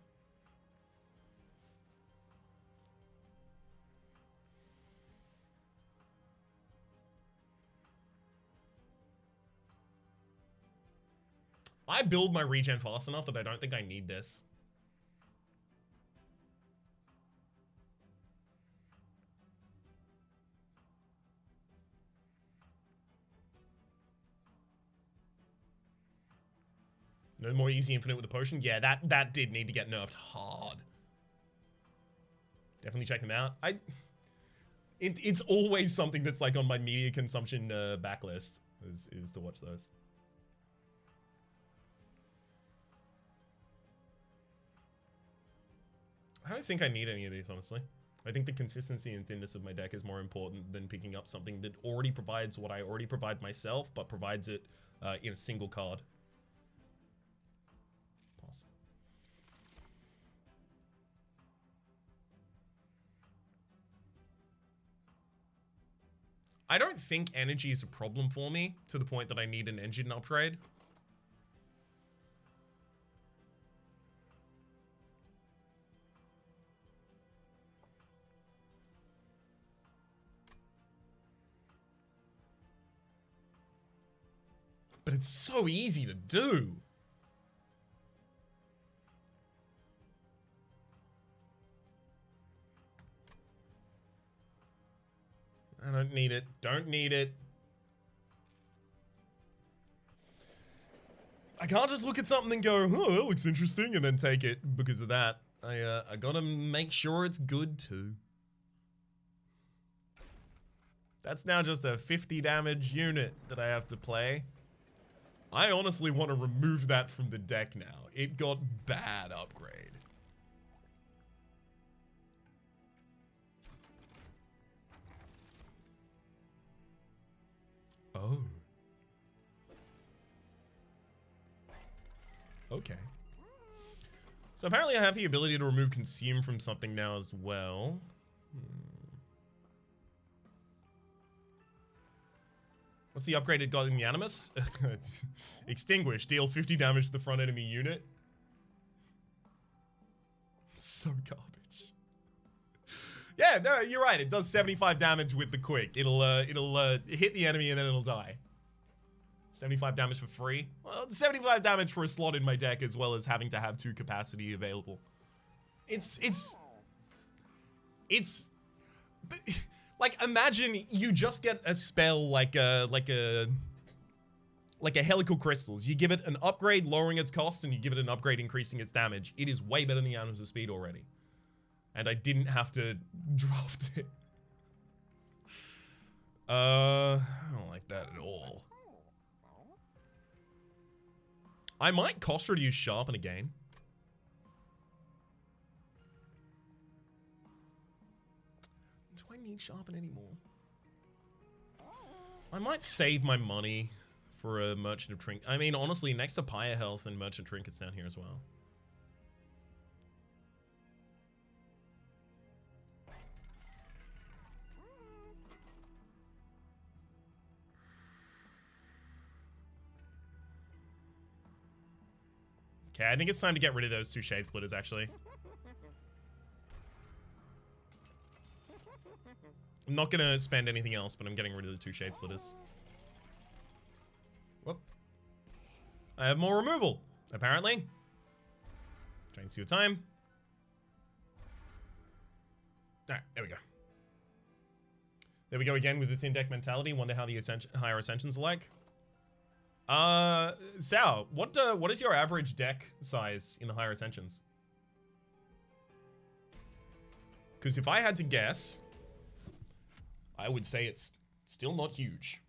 I build my regen fast enough that I don't think I need this. No more easy infinite with a potion? Yeah, that did need to get nerfed hard. Definitely check them out. It's always something that's like on my media consumption backlist is to watch those. I don't think I need any of these, honestly. I think the consistency and thinness of my deck is more important than picking up something that already provides what I already provide myself, but provides it in a single card. Pass. I don't think energy is a problem for me to the point that I need an engine upgrade. But it's so easy to do. I don't need it. Don't need it. I can't just look at something and go, oh, that looks interesting, and then take it because of that. I gotta make sure it's good too. That's now just a 50 damage unit that I have to play. I honestly want to remove that from the deck now. It got bad upgrade. Oh. Okay. So apparently I have the ability to remove consume from something now as well. What's the upgraded god in the Animus? Extinguish. Deal 50 damage to the front enemy unit. So garbage. Yeah, no, you're right. It does 75 damage with the quick. It'll hit the enemy and then it'll die. 75 damage for free. Well, 75 damage for a slot in my deck as well as having to have 2 capacity available. It's like, imagine you just get a spell like a Helical Crystals. You give it an upgrade lowering its cost and you give it an upgrade increasing its damage. It is way better than the Animus of Speed already. And I didn't have to draft it. I don't like that at all. I might cost reduce Sharpen again. Do I need Sharpen anymore? I might save my money for a Merchant of Trinkets. I mean, honestly, next to Pyre Health and Merchant Trinkets down here as well. Okay, I think it's time to get rid of those 2 Shade Splitters, actually. I'm not gonna spend anything else, but I'm getting rid of the 2 Shade Splitters. Whoop. I have more removal, apparently. Drains your time. Alright, there we go. There we go again with the thin deck mentality. Wonder how the higher Ascensions are like. Sao, what is your average deck size in the higher Ascensions? Because if I had to guess, I would say it's still not huge.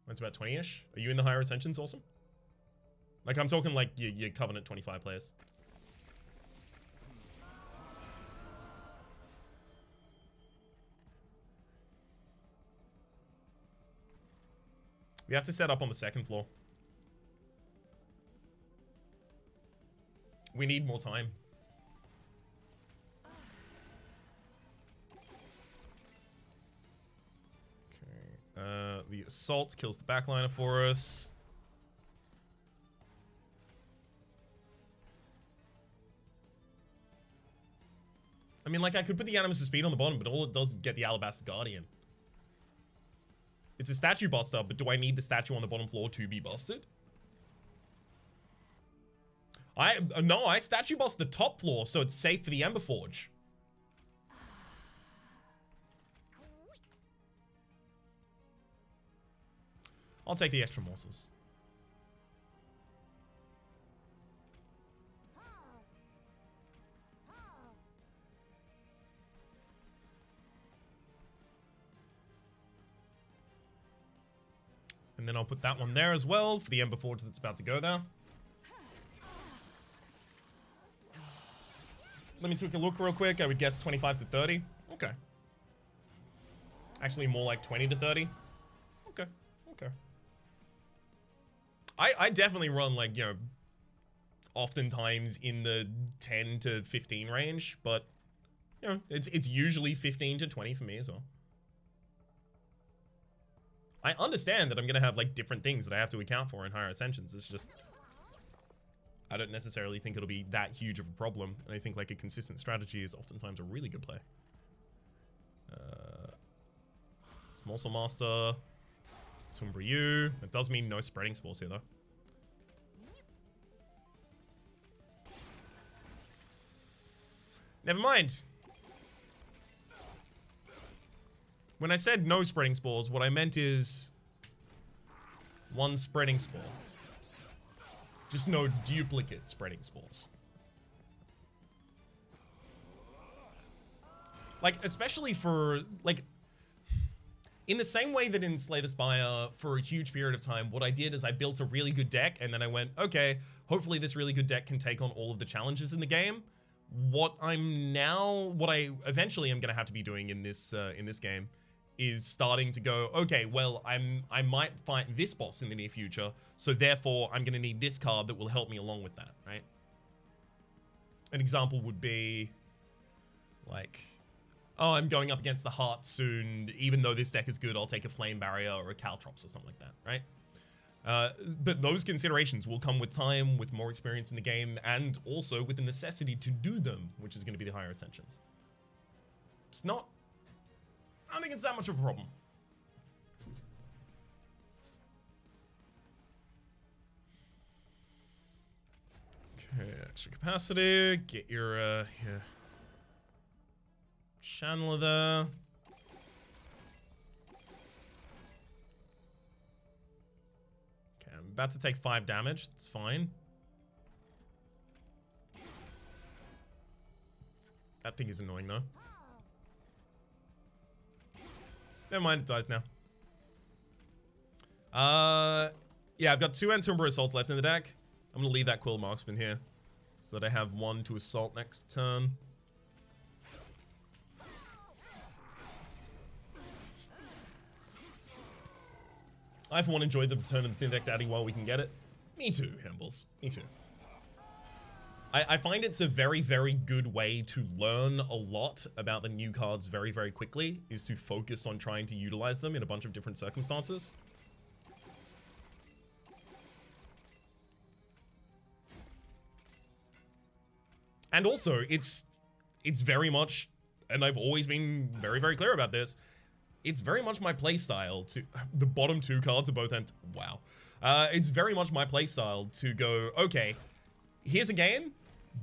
It's about 20-ish. Are you in the higher Ascensions, Awesome? Like, I'm talking like your Covenant 25 players. We have to set up on the 2nd floor. We need more time. Okay. The assault kills the backliner for us. I mean, like, I could put the Animus of Speed on the bottom, but all it does is get the Alabaster Guardian. It's a statue buster, but do I need the statue on the bottom floor to be busted? No, I statue bust the top floor, so it's safe for the Ember Forge. I'll take the extra morsels. And then I'll put that one there as well for the Ember Forge that's about to go there. Let me take a look real quick. I would guess 25 to 30. Okay. Actually, more like 20 to 30. Okay. Okay. I definitely run, like, you know, oftentimes in the 10 to 15 range, but, you know, it's usually 15 to 20 for me as well. I understand that I'm going to have, like, different things that I have to account for in higher Ascensions. It's just, I don't necessarily think it'll be that huge of a problem. And I think, like, a consistent strategy is oftentimes a really good play. Small Soul Master. Umbra U. That does mean no spreading spores here, though. Never mind. When I said no spreading spores, what I meant is 1 spreading spore. Just no duplicate spreading spores. Like, especially for, like, in the same way that in Slay the Spire, for a huge period of time, what I did is I built a really good deck, and then I went, okay, hopefully this really good deck can take on all of the challenges in the game. What I eventually am going to have to be doing in this game is starting to go, okay, well, I might fight this boss in the near future, so therefore I'm gonna need this card that will help me along with that, right? An example would be like, oh, I'm going up against the Heart soon. Even though this deck is good, I'll take a Flame Barrier or a Caltrops or something like that, right? But those considerations will come with time, with more experience in the game, and also with the necessity to do them, which is going to be the higher attentions. It's not... I don't think it's that much of a problem. Okay, extra capacity. Get your Channeler there. Okay, I'm about to take 5 damage. That's fine. That thing is annoying though. Never mind, it dies now. Yeah, I've got 2 Umbra assaults left in the deck. I'm gonna leave that Quill Marksman here so that I have 1 to assault next turn. I, for one, enjoyed the return of the Thin Deck Daddy while we can get it. Me too, Hembles. Me too. I find it's a very, very good way to learn a lot about the new cards very, very quickly, is to focus on trying to utilize them in a bunch of different circumstances. And also, it's very much, and I've always been very, very clear about this, it's very much my playstyle to... The bottom 2 cards are both... Wow. It's very much my playstyle to go, okay, here's a game.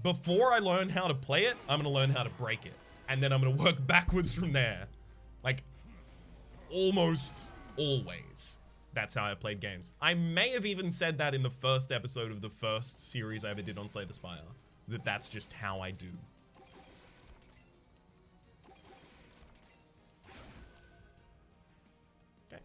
Before I learn how to play it, I'm going to learn how to break it. And then I'm going to work backwards from there. Like, almost always. That's how I played games. I may have even said that in the first episode of the first series I ever did on Slay the Spire. That's just how I do. Okay.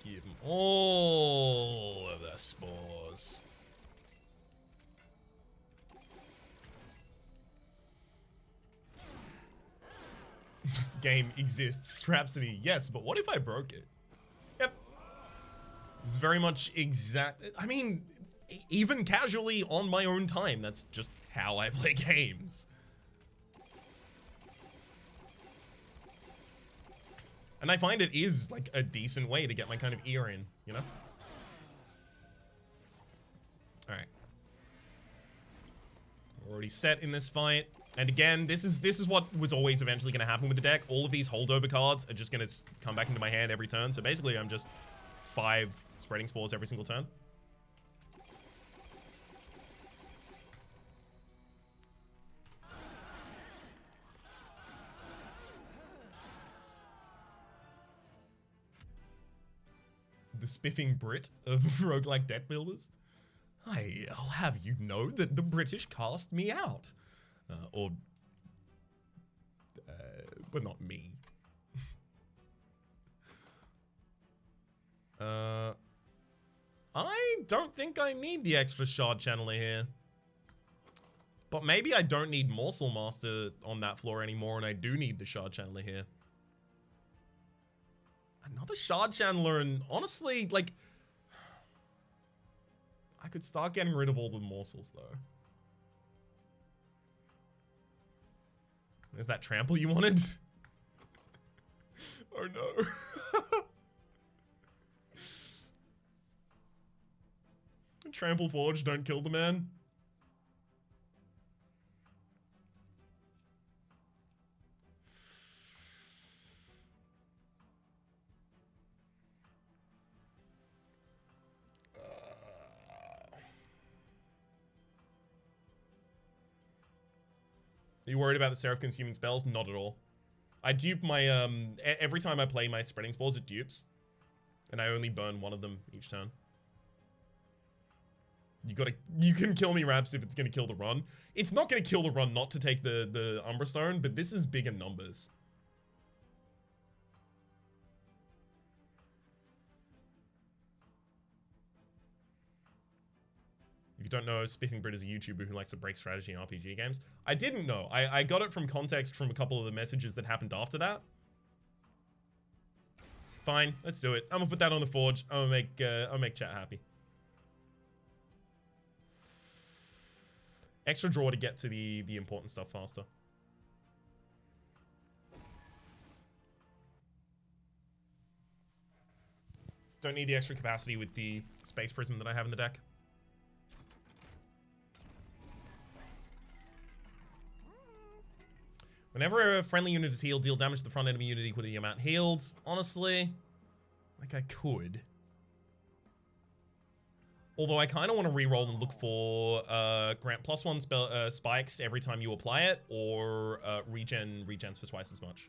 Give them all of the spores. Game exists. Rhapsody, yes, but what if I broke it? Yep. It's very much exact. I mean, even casually on my own time, that's just how I play games. And I find it is like a decent way to get my kind of ear in, you know? Alright. Already set in this fight. And again, this is what was always eventually going to happen with the deck. All of these holdover cards are just going to come back into my hand every turn. So basically, I'm just 5 spreading spores every single turn. The spiffing Brit of roguelike deck builders. I'll have you know that the British cast me out. But not me. I don't think I need the extra shard channeler here. But maybe I don't need Morsel Master on that floor anymore, and I do need the shard channeler here. Another shard channeler, and honestly, like, I could start getting rid of all the morsels, though. Is that trample you wanted? Oh no. Trample Forge, don't kill the man. Are you worried about the Seraph consuming spells? Not at all. I dupe my, every time I play my spreading spores, it dupes. And I only burn 1 of them each turn. You can kill me, Raps, if it's gonna kill the run. It's not gonna kill the run not to take the Umbra Stone, but this is big in numbers. don't know, Spiffing Brit is a YouTuber who likes to break strategy in RPG games. I didn't know. I got it from context from a couple of the messages that happened after that. Fine, let's do it. I'm gonna put that on the forge. I'll make chat happy. Extra draw to get to the important stuff faster. Don't need the extra capacity with the Space Prism that I have in the deck. Whenever a friendly unit is healed, deal damage to the front enemy unit equal to the amount healed. Honestly, like I could. Although I kind of want to reroll and look for grant +1 spell, spikes every time you apply it, or regens for twice as much.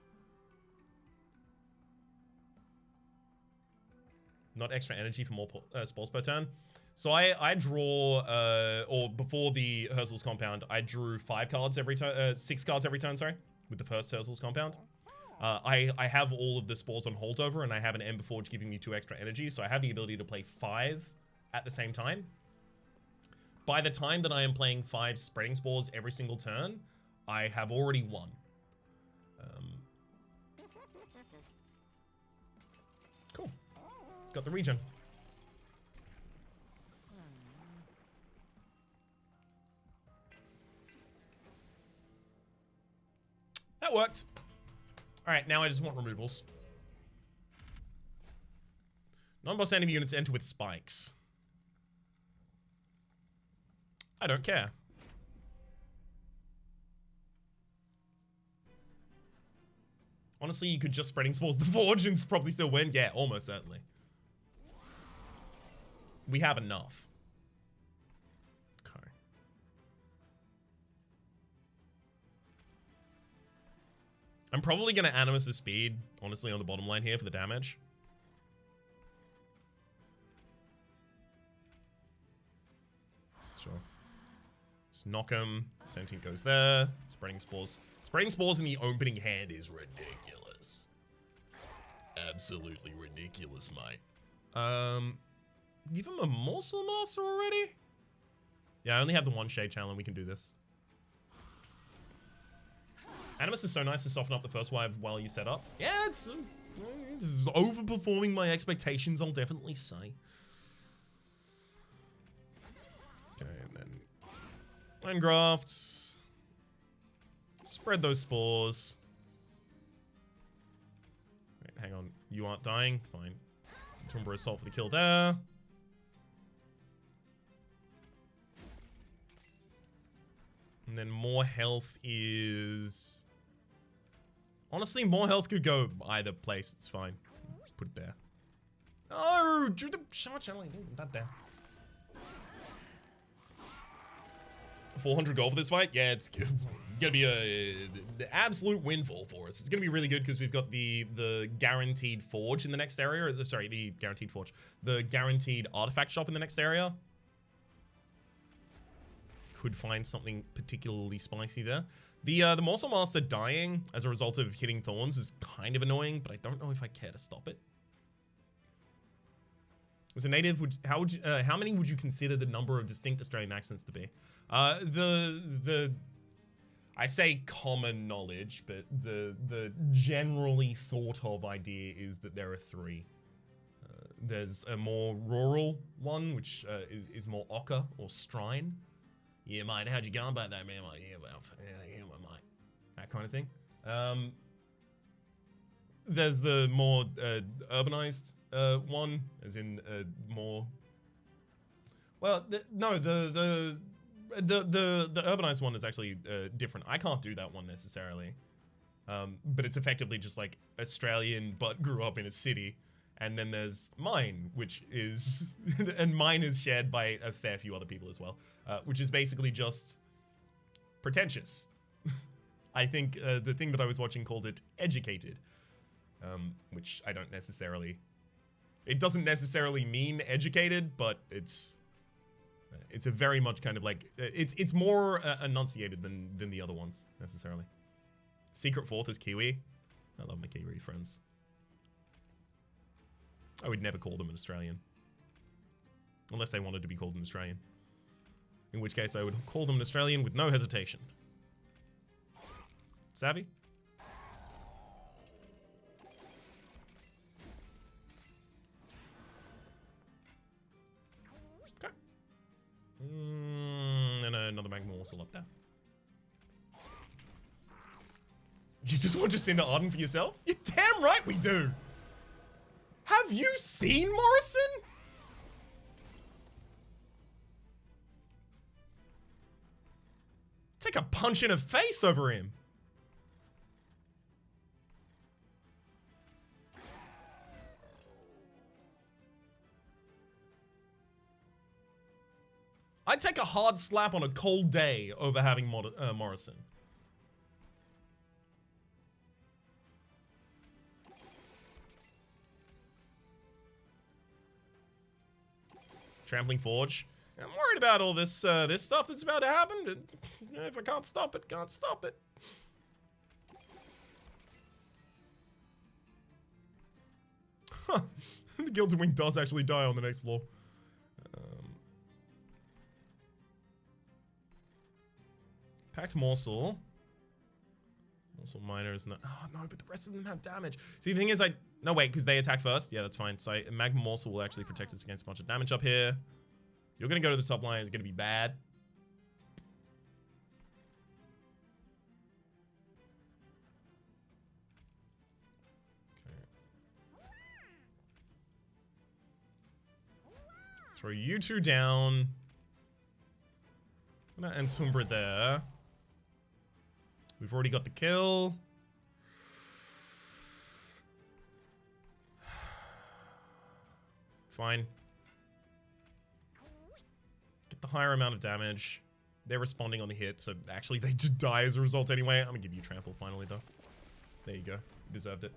Not extra energy for more spells per turn. So I draw, or before the Herzl's Compound, I drew 5 cards every turn, 6 cards every turn, sorry, with the first Herzl's Compound. I have all of the spores on holdover, and I have an Ember Forge giving me 2 extra energy, so I have the ability to play 5 at the same time. By the time that I am playing 5 Spreading Spores every single turn, I have already won. Cool. Got the regen. That worked. Alright, now I just want removals. Non-boss enemy units enter with spikes. I don't care. Honestly, you could just Spreading Spores the Forge and probably still win. Yeah, almost certainly. We have enough. Okay. I'm probably going to Animus the speed, honestly, on the bottom line here for the damage. Sure. Just knock him. Sentient goes there. Spreading Spores. Spreading Spores in the opening hand is ridiculous. Absolutely ridiculous, mate. Give him a Morsel Master already? Yeah, I only have the 1 Shade Channel and we can do this. Animus is so nice to soften up the first wave while you set up. Yeah, it's overperforming my expectations, I'll definitely say. Okay, and then Landgrafts. Spread those spores. Wait, hang on. You aren't dying? Fine. Umbra Assault for the kill there. And then more health is... Honestly, more health could go either place. It's fine. Put it there. Oh, drew the Shard Channel. That there. 400 gold for this fight? Yeah, it's gonna be the absolute windfall for us. It's gonna be really good because we've got the guaranteed forge in the next area. Sorry, the guaranteed forge. The guaranteed artifact shop in the next area. Could find something particularly spicy there. The Morsel Master dying as a result of hitting thorns is kind of annoying, but I don't know if I care to stop it. As a native, how many would you consider the number of distinct Australian accents to be? I say common knowledge, but the generally thought of idea is that there are 3. There's a more rural one, which is more ochre or strine. Yeah, mate, how'd you go about that, man? Like, yeah, well, mate. That kind of thing. There's the more urbanized one, as in more... Well, no, the urbanized one is actually different. I can't do that one necessarily. But it's effectively just like Australian, but grew up in a city. And then there's mine, which is... and mine is shared by a fair few other people as well. Which is basically just pretentious. I think the thing that I was watching called it educated. Which I don't necessarily... It doesn't necessarily mean educated, but it's a very much kind of like... It's more enunciated than the other ones, necessarily. Secret Fourth is Kiwi. I love my Kiwi friends. I would never call them an Australian. Unless they wanted to be called an Australian. In which case I would call them an Australian with no hesitation. Savvy? Okay. And another magma morsel up there. You just want Jacinda Arden for yourself? You're damn right we do! Have you seen Morrison? Take a punch in the face over him. I'd take a hard slap on a cold day over having Morrison. Trampling Forge. I'm worried about all this this stuff that's about to happen. If I can't stop it, can't stop it. Huh. The Gilded Wing does actually die on the next floor. Packed Morsel. Morsel Miner is not... Oh, no, but the rest of them have damage. See, the thing is, No, wait, because they attack first? Yeah, that's fine. So Magma Morsel will actually protect us against a bunch of damage up here. You're going to go to the top line. It's going to be bad. Throw you two down. I'm gonna end Umbra there. We've already got the kill. Fine. Get the higher amount of damage. They're responding on the hit, so actually they just die as a result anyway. I'm gonna give you trample finally though. There you go. You deserved it.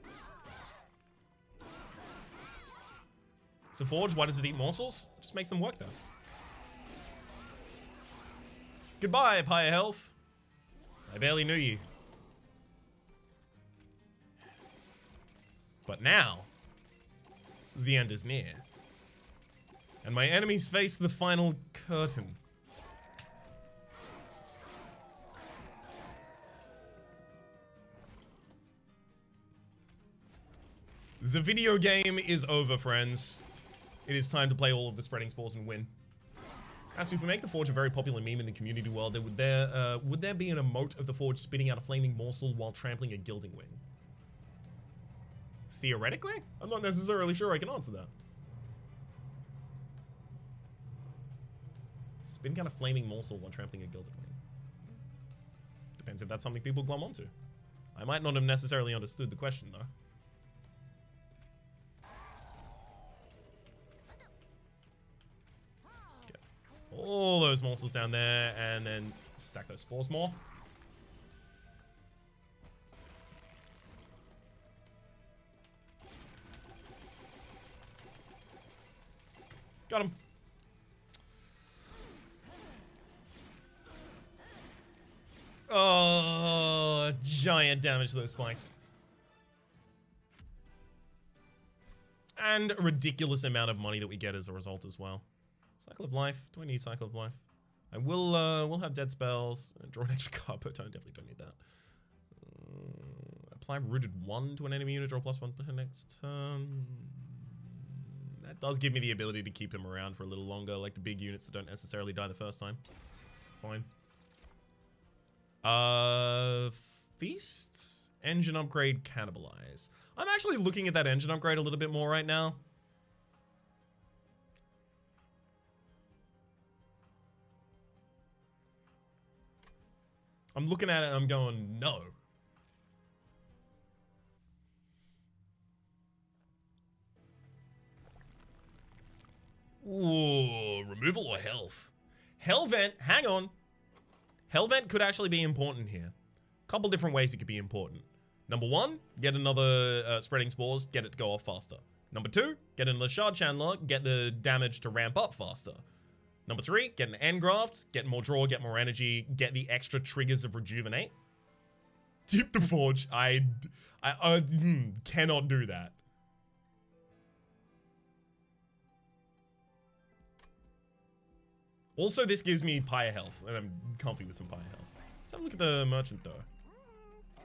It's a forge. Why does it eat morsels? Just makes them work though. Goodbye, Pyre Health. I barely knew you. But now, the end is near. And my enemies face the final curtain. The video game is over, friends. It is time to play all of the spreading spores and win. As if we make the Forge a very popular meme in the community world, would there be an emote of the Forge spitting out a flaming morsel while trampling a gilding wing? Theoretically? I'm not necessarily sure I can answer that. Spitting out a flaming morsel while trampling a gilding wing. Depends if that's something people glom onto. I might not have necessarily understood the question, though. All those morsels down there, and then stack those spores more. Got him. Oh, giant damage to those spikes. And a ridiculous amount of money that we get as a result as well. Cycle of Life. Do I need Cycle of Life? I will have dead spells. Draw an extra card per turn. Definitely don't need that. Apply Rooted 1 to an enemy unit. Draw +1 per next turn. That does give me the ability to keep them around for a little longer, like the big units that don't necessarily die the first time. Fine. Feast? Engine upgrade, cannibalize. I'm actually looking at that engine upgrade a little bit more right now. I'm looking at it and I'm going, no. Ooh, removal or health? Hellvent, hang on. Hellvent could actually be important here. Couple different ways it could be important. Number one, get another spreading spores, get it to go off faster. Number two, get another shard chandler, get the damage to ramp up faster. Number three, get an engraft, get more draw, get more energy, get the extra triggers of rejuvenate. Tip the Forge. I cannot do that. Also, this gives me Pyre health, and I'm comfy with some Pyre health. Let's have a look at the merchant, though.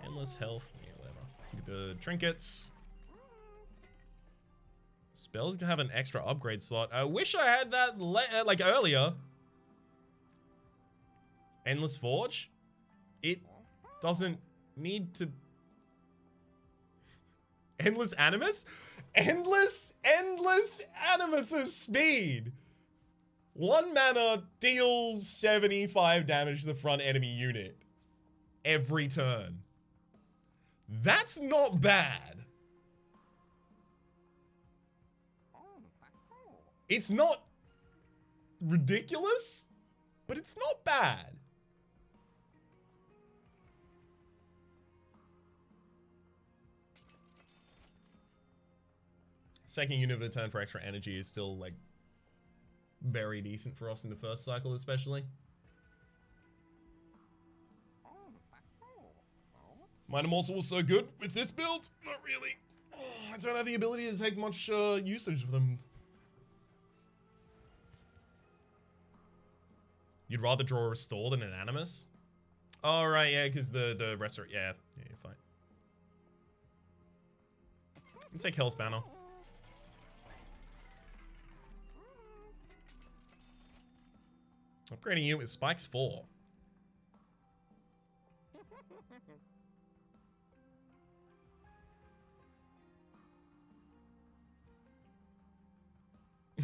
Endless health. Yeah, whatever. Let's look at the trinkets. Spells can have an extra upgrade slot. I wish I had that, like, earlier. Endless Forge? It doesn't need to... Endless Animus? Endless Animus of speed! 1 mana deals 75 damage to the front enemy unit. Every turn. That's not bad. It's not ridiculous, but it's not bad. Second unit of the turn for extra energy is still, like, very decent for us in the first cycle, especially. Minor Morsel was so good with this build. Not really. I don't have the ability to take much usage of them. You'd rather draw a Restore than an Animus? Oh, right, yeah, because the Restore, yeah, you're fine. Let's take Hell's Banner. Upgrading unit with Spikes 4.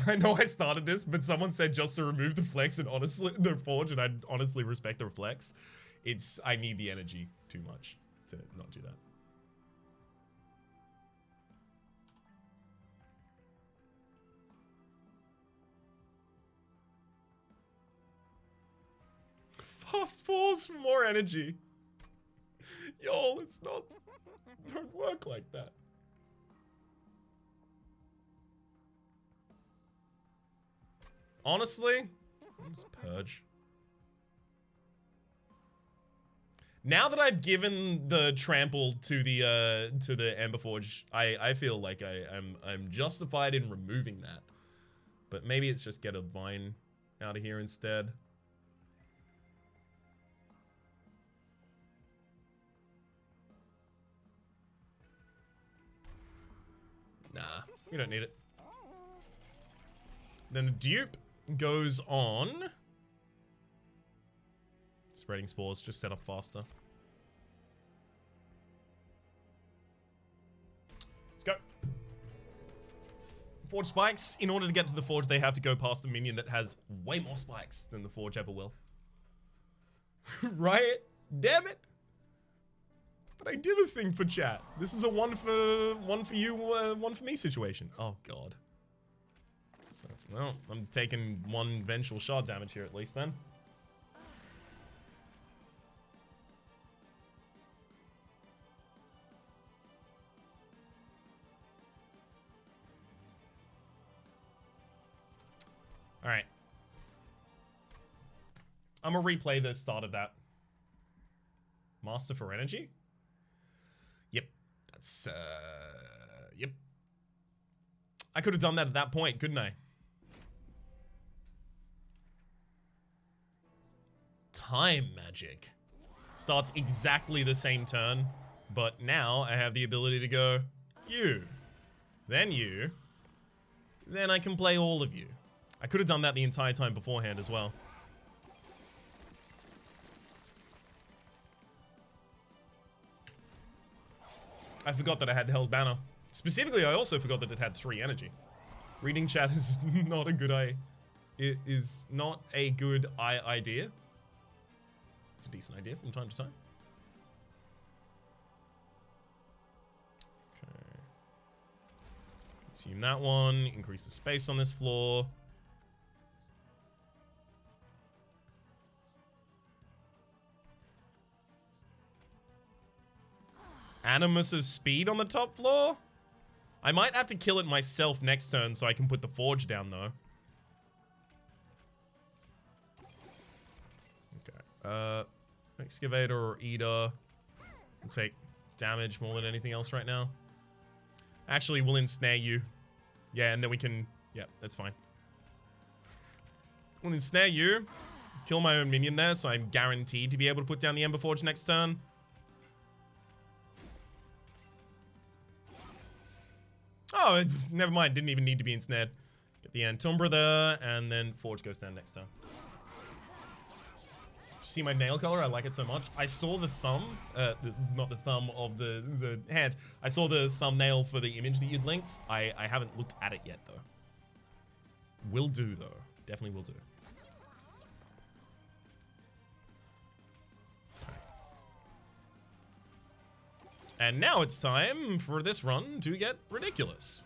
I know I started this, but someone said just to remove the flex and honestly, the forge, and I honestly respect the flex. I need the energy too much to not do that. Fast force for more energy. Y'all, it's not, don't work like that. Honestly, just purge. Now that I've given the trample to the Emberforge, I feel like I'm justified in removing that. But maybe it's just get a vine out of here instead. Nah, we don't need it. Then the dupe goes on. Spreading spores, just set up faster. Let's go. Forge spikes. In order to get to the forge, they have to go past a minion that has way more spikes than the forge ever will. Right? Damn it. But I did a thing for chat. This is a one for you, one for me situation. Oh god. So, well, I'm taking 1 vengeful shard damage here at least then. Alright. I'm gonna replay the start of that. Master for energy? Yep. That's, yep. I could have done that at that point, couldn't I? Time magic. Starts exactly the same turn, but now I have the ability to go, you, then I can play all of you. I could have done that the entire time beforehand as well. I forgot that I had Hell's Banner. Specifically, I also forgot that it had 3 energy. Reading chat is not a good It is not a good idea. It's a decent idea from time to time. Okay. Consume that one. Increase the space on this floor. Animus of Speed on the top floor? I might have to kill it myself next turn so I can put the forge down though. Okay. Excavator or Eater will take damage more than anything else right now. Actually, we'll ensnare you. Yeah, and then we can... Yeah, that's fine. We'll ensnare you. Kill my own minion there, so I'm guaranteed to be able to put down the Ember Forge next turn. Oh, never mind. Didn't even need to be ensnared. Get the Umbra there, and then Forge goes down next turn. See my nail color? I like it so much. I saw the thumb, not the thumb of the hand. I saw the thumbnail for the image that you'd linked. I haven't looked at it yet, though. Will do, though. Definitely will do. And now it's time for this run to get ridiculous.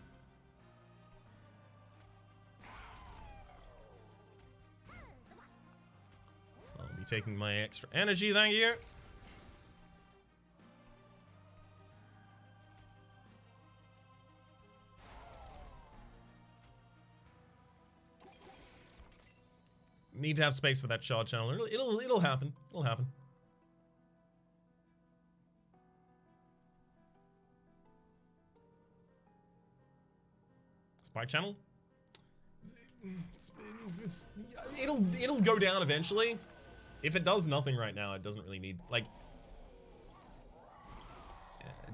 I'll be taking my extra energy, thank you. Need to have space for that shard channel. It'll happen. It'll happen. Spike channel? It'll go down eventually. If it does nothing right now, it doesn't really need, like,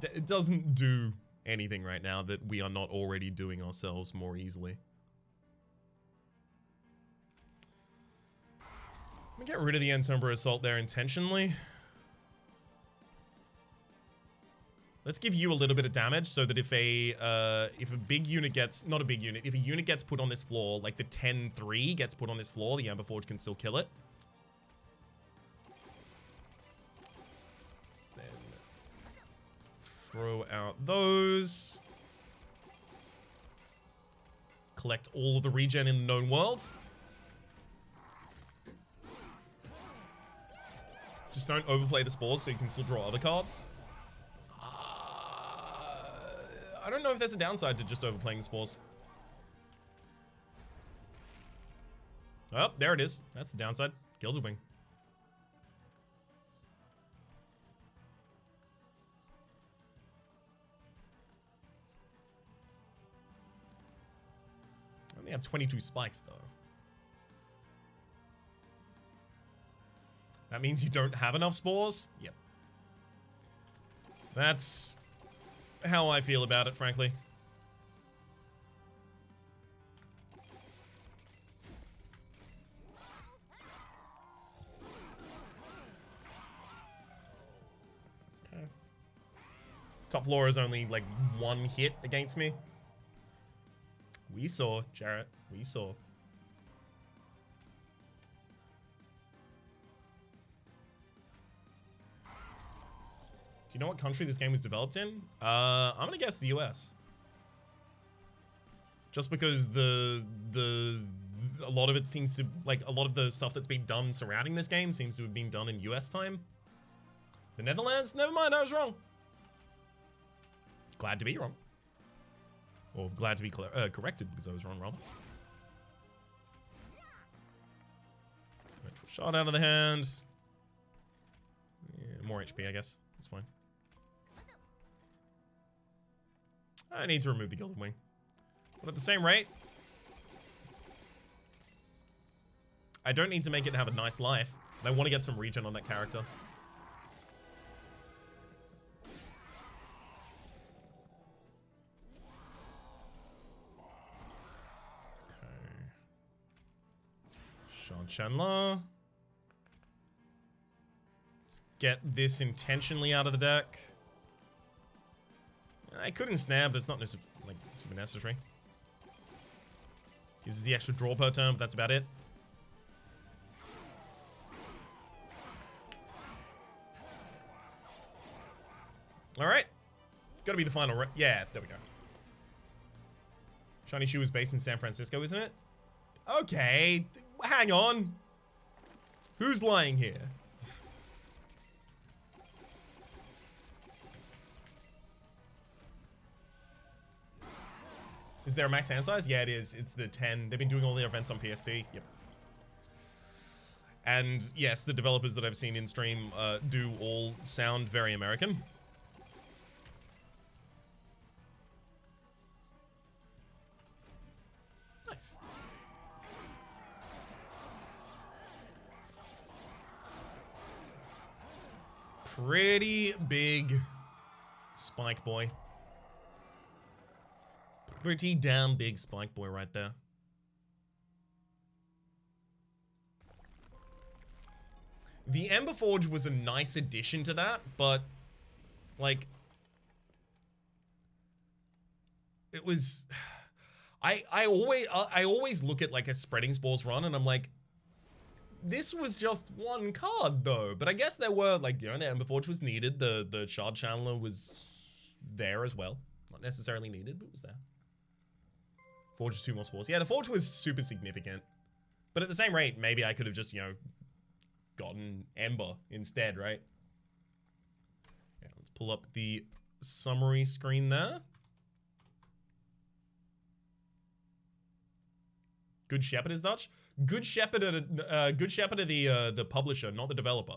it doesn't do anything right now that we are not already doing ourselves more easily. I'm gonna get rid of the Umbra Assault there intentionally. Let's give you a little bit of damage so that if a big unit gets, not a big unit, if a unit gets put on this floor, like the 10-3 gets put on this floor, the Ember Forge can still kill it. Then throw out those. Collect all of the regen in the known world. Just don't overplay the spores so you can still draw other cards. I don't know if there's a downside to just overplaying the spores. Oh, there it is. That's the downside. Gilded Wing. I only have 22 spikes, though. That means you don't have enough spores? Yep. That's how I feel about it, frankly. Okay. Top floor is only like one hit against me. We saw, Jarrett. We saw. Do you know what country this game was developed in? I'm gonna guess the US. Just because a lot of it seems to, like, a lot of the stuff that's been done surrounding this game seems to have been done in US time. The Netherlands? Never mind, I was wrong. Glad to be wrong. Or glad to be corrected because I was wrong, rather. Shot out of the hand. Yeah, more HP, I guess. That's fine. I need to remove the Gilded Wing. But at the same rate, I don't need to make it have a nice life. I want to get some regen on that character. Okay. Sean Chandler. Let's get this intentionally out of the deck. I could ensnare, but it's not like super necessary. Uses the extra draw per turn, but that's about it. All right, gotta be the final. Yeah, there we go. Shiny Shoe is based in San Francisco, isn't it? Okay, hang on. Who's lying here? Is there a max hand size? Yeah, it is. It's the 10. They've been doing all the events on PST. Yep. And yes, the developers that I've seen in stream do all sound very American. Nice. Pretty big spike boy. Pretty damn big spike boy right there. The Ember Forge was a nice addition to that, but like it was I always look at like a Spreading Spores run and I'm like, this was just one card though. But I guess there were like, you know, the Ember Forge was needed, the Shard Channeler was there as well. Not necessarily needed, but it was there. Forge is 2 more spores. Yeah, the Forge was super significant. But at the same rate, maybe I could have just, you know, gotten Ember instead, right? Yeah, let's pull up the summary screen there. Good Shepherd is Dutch. Good Shepherd are the publisher, not the developer.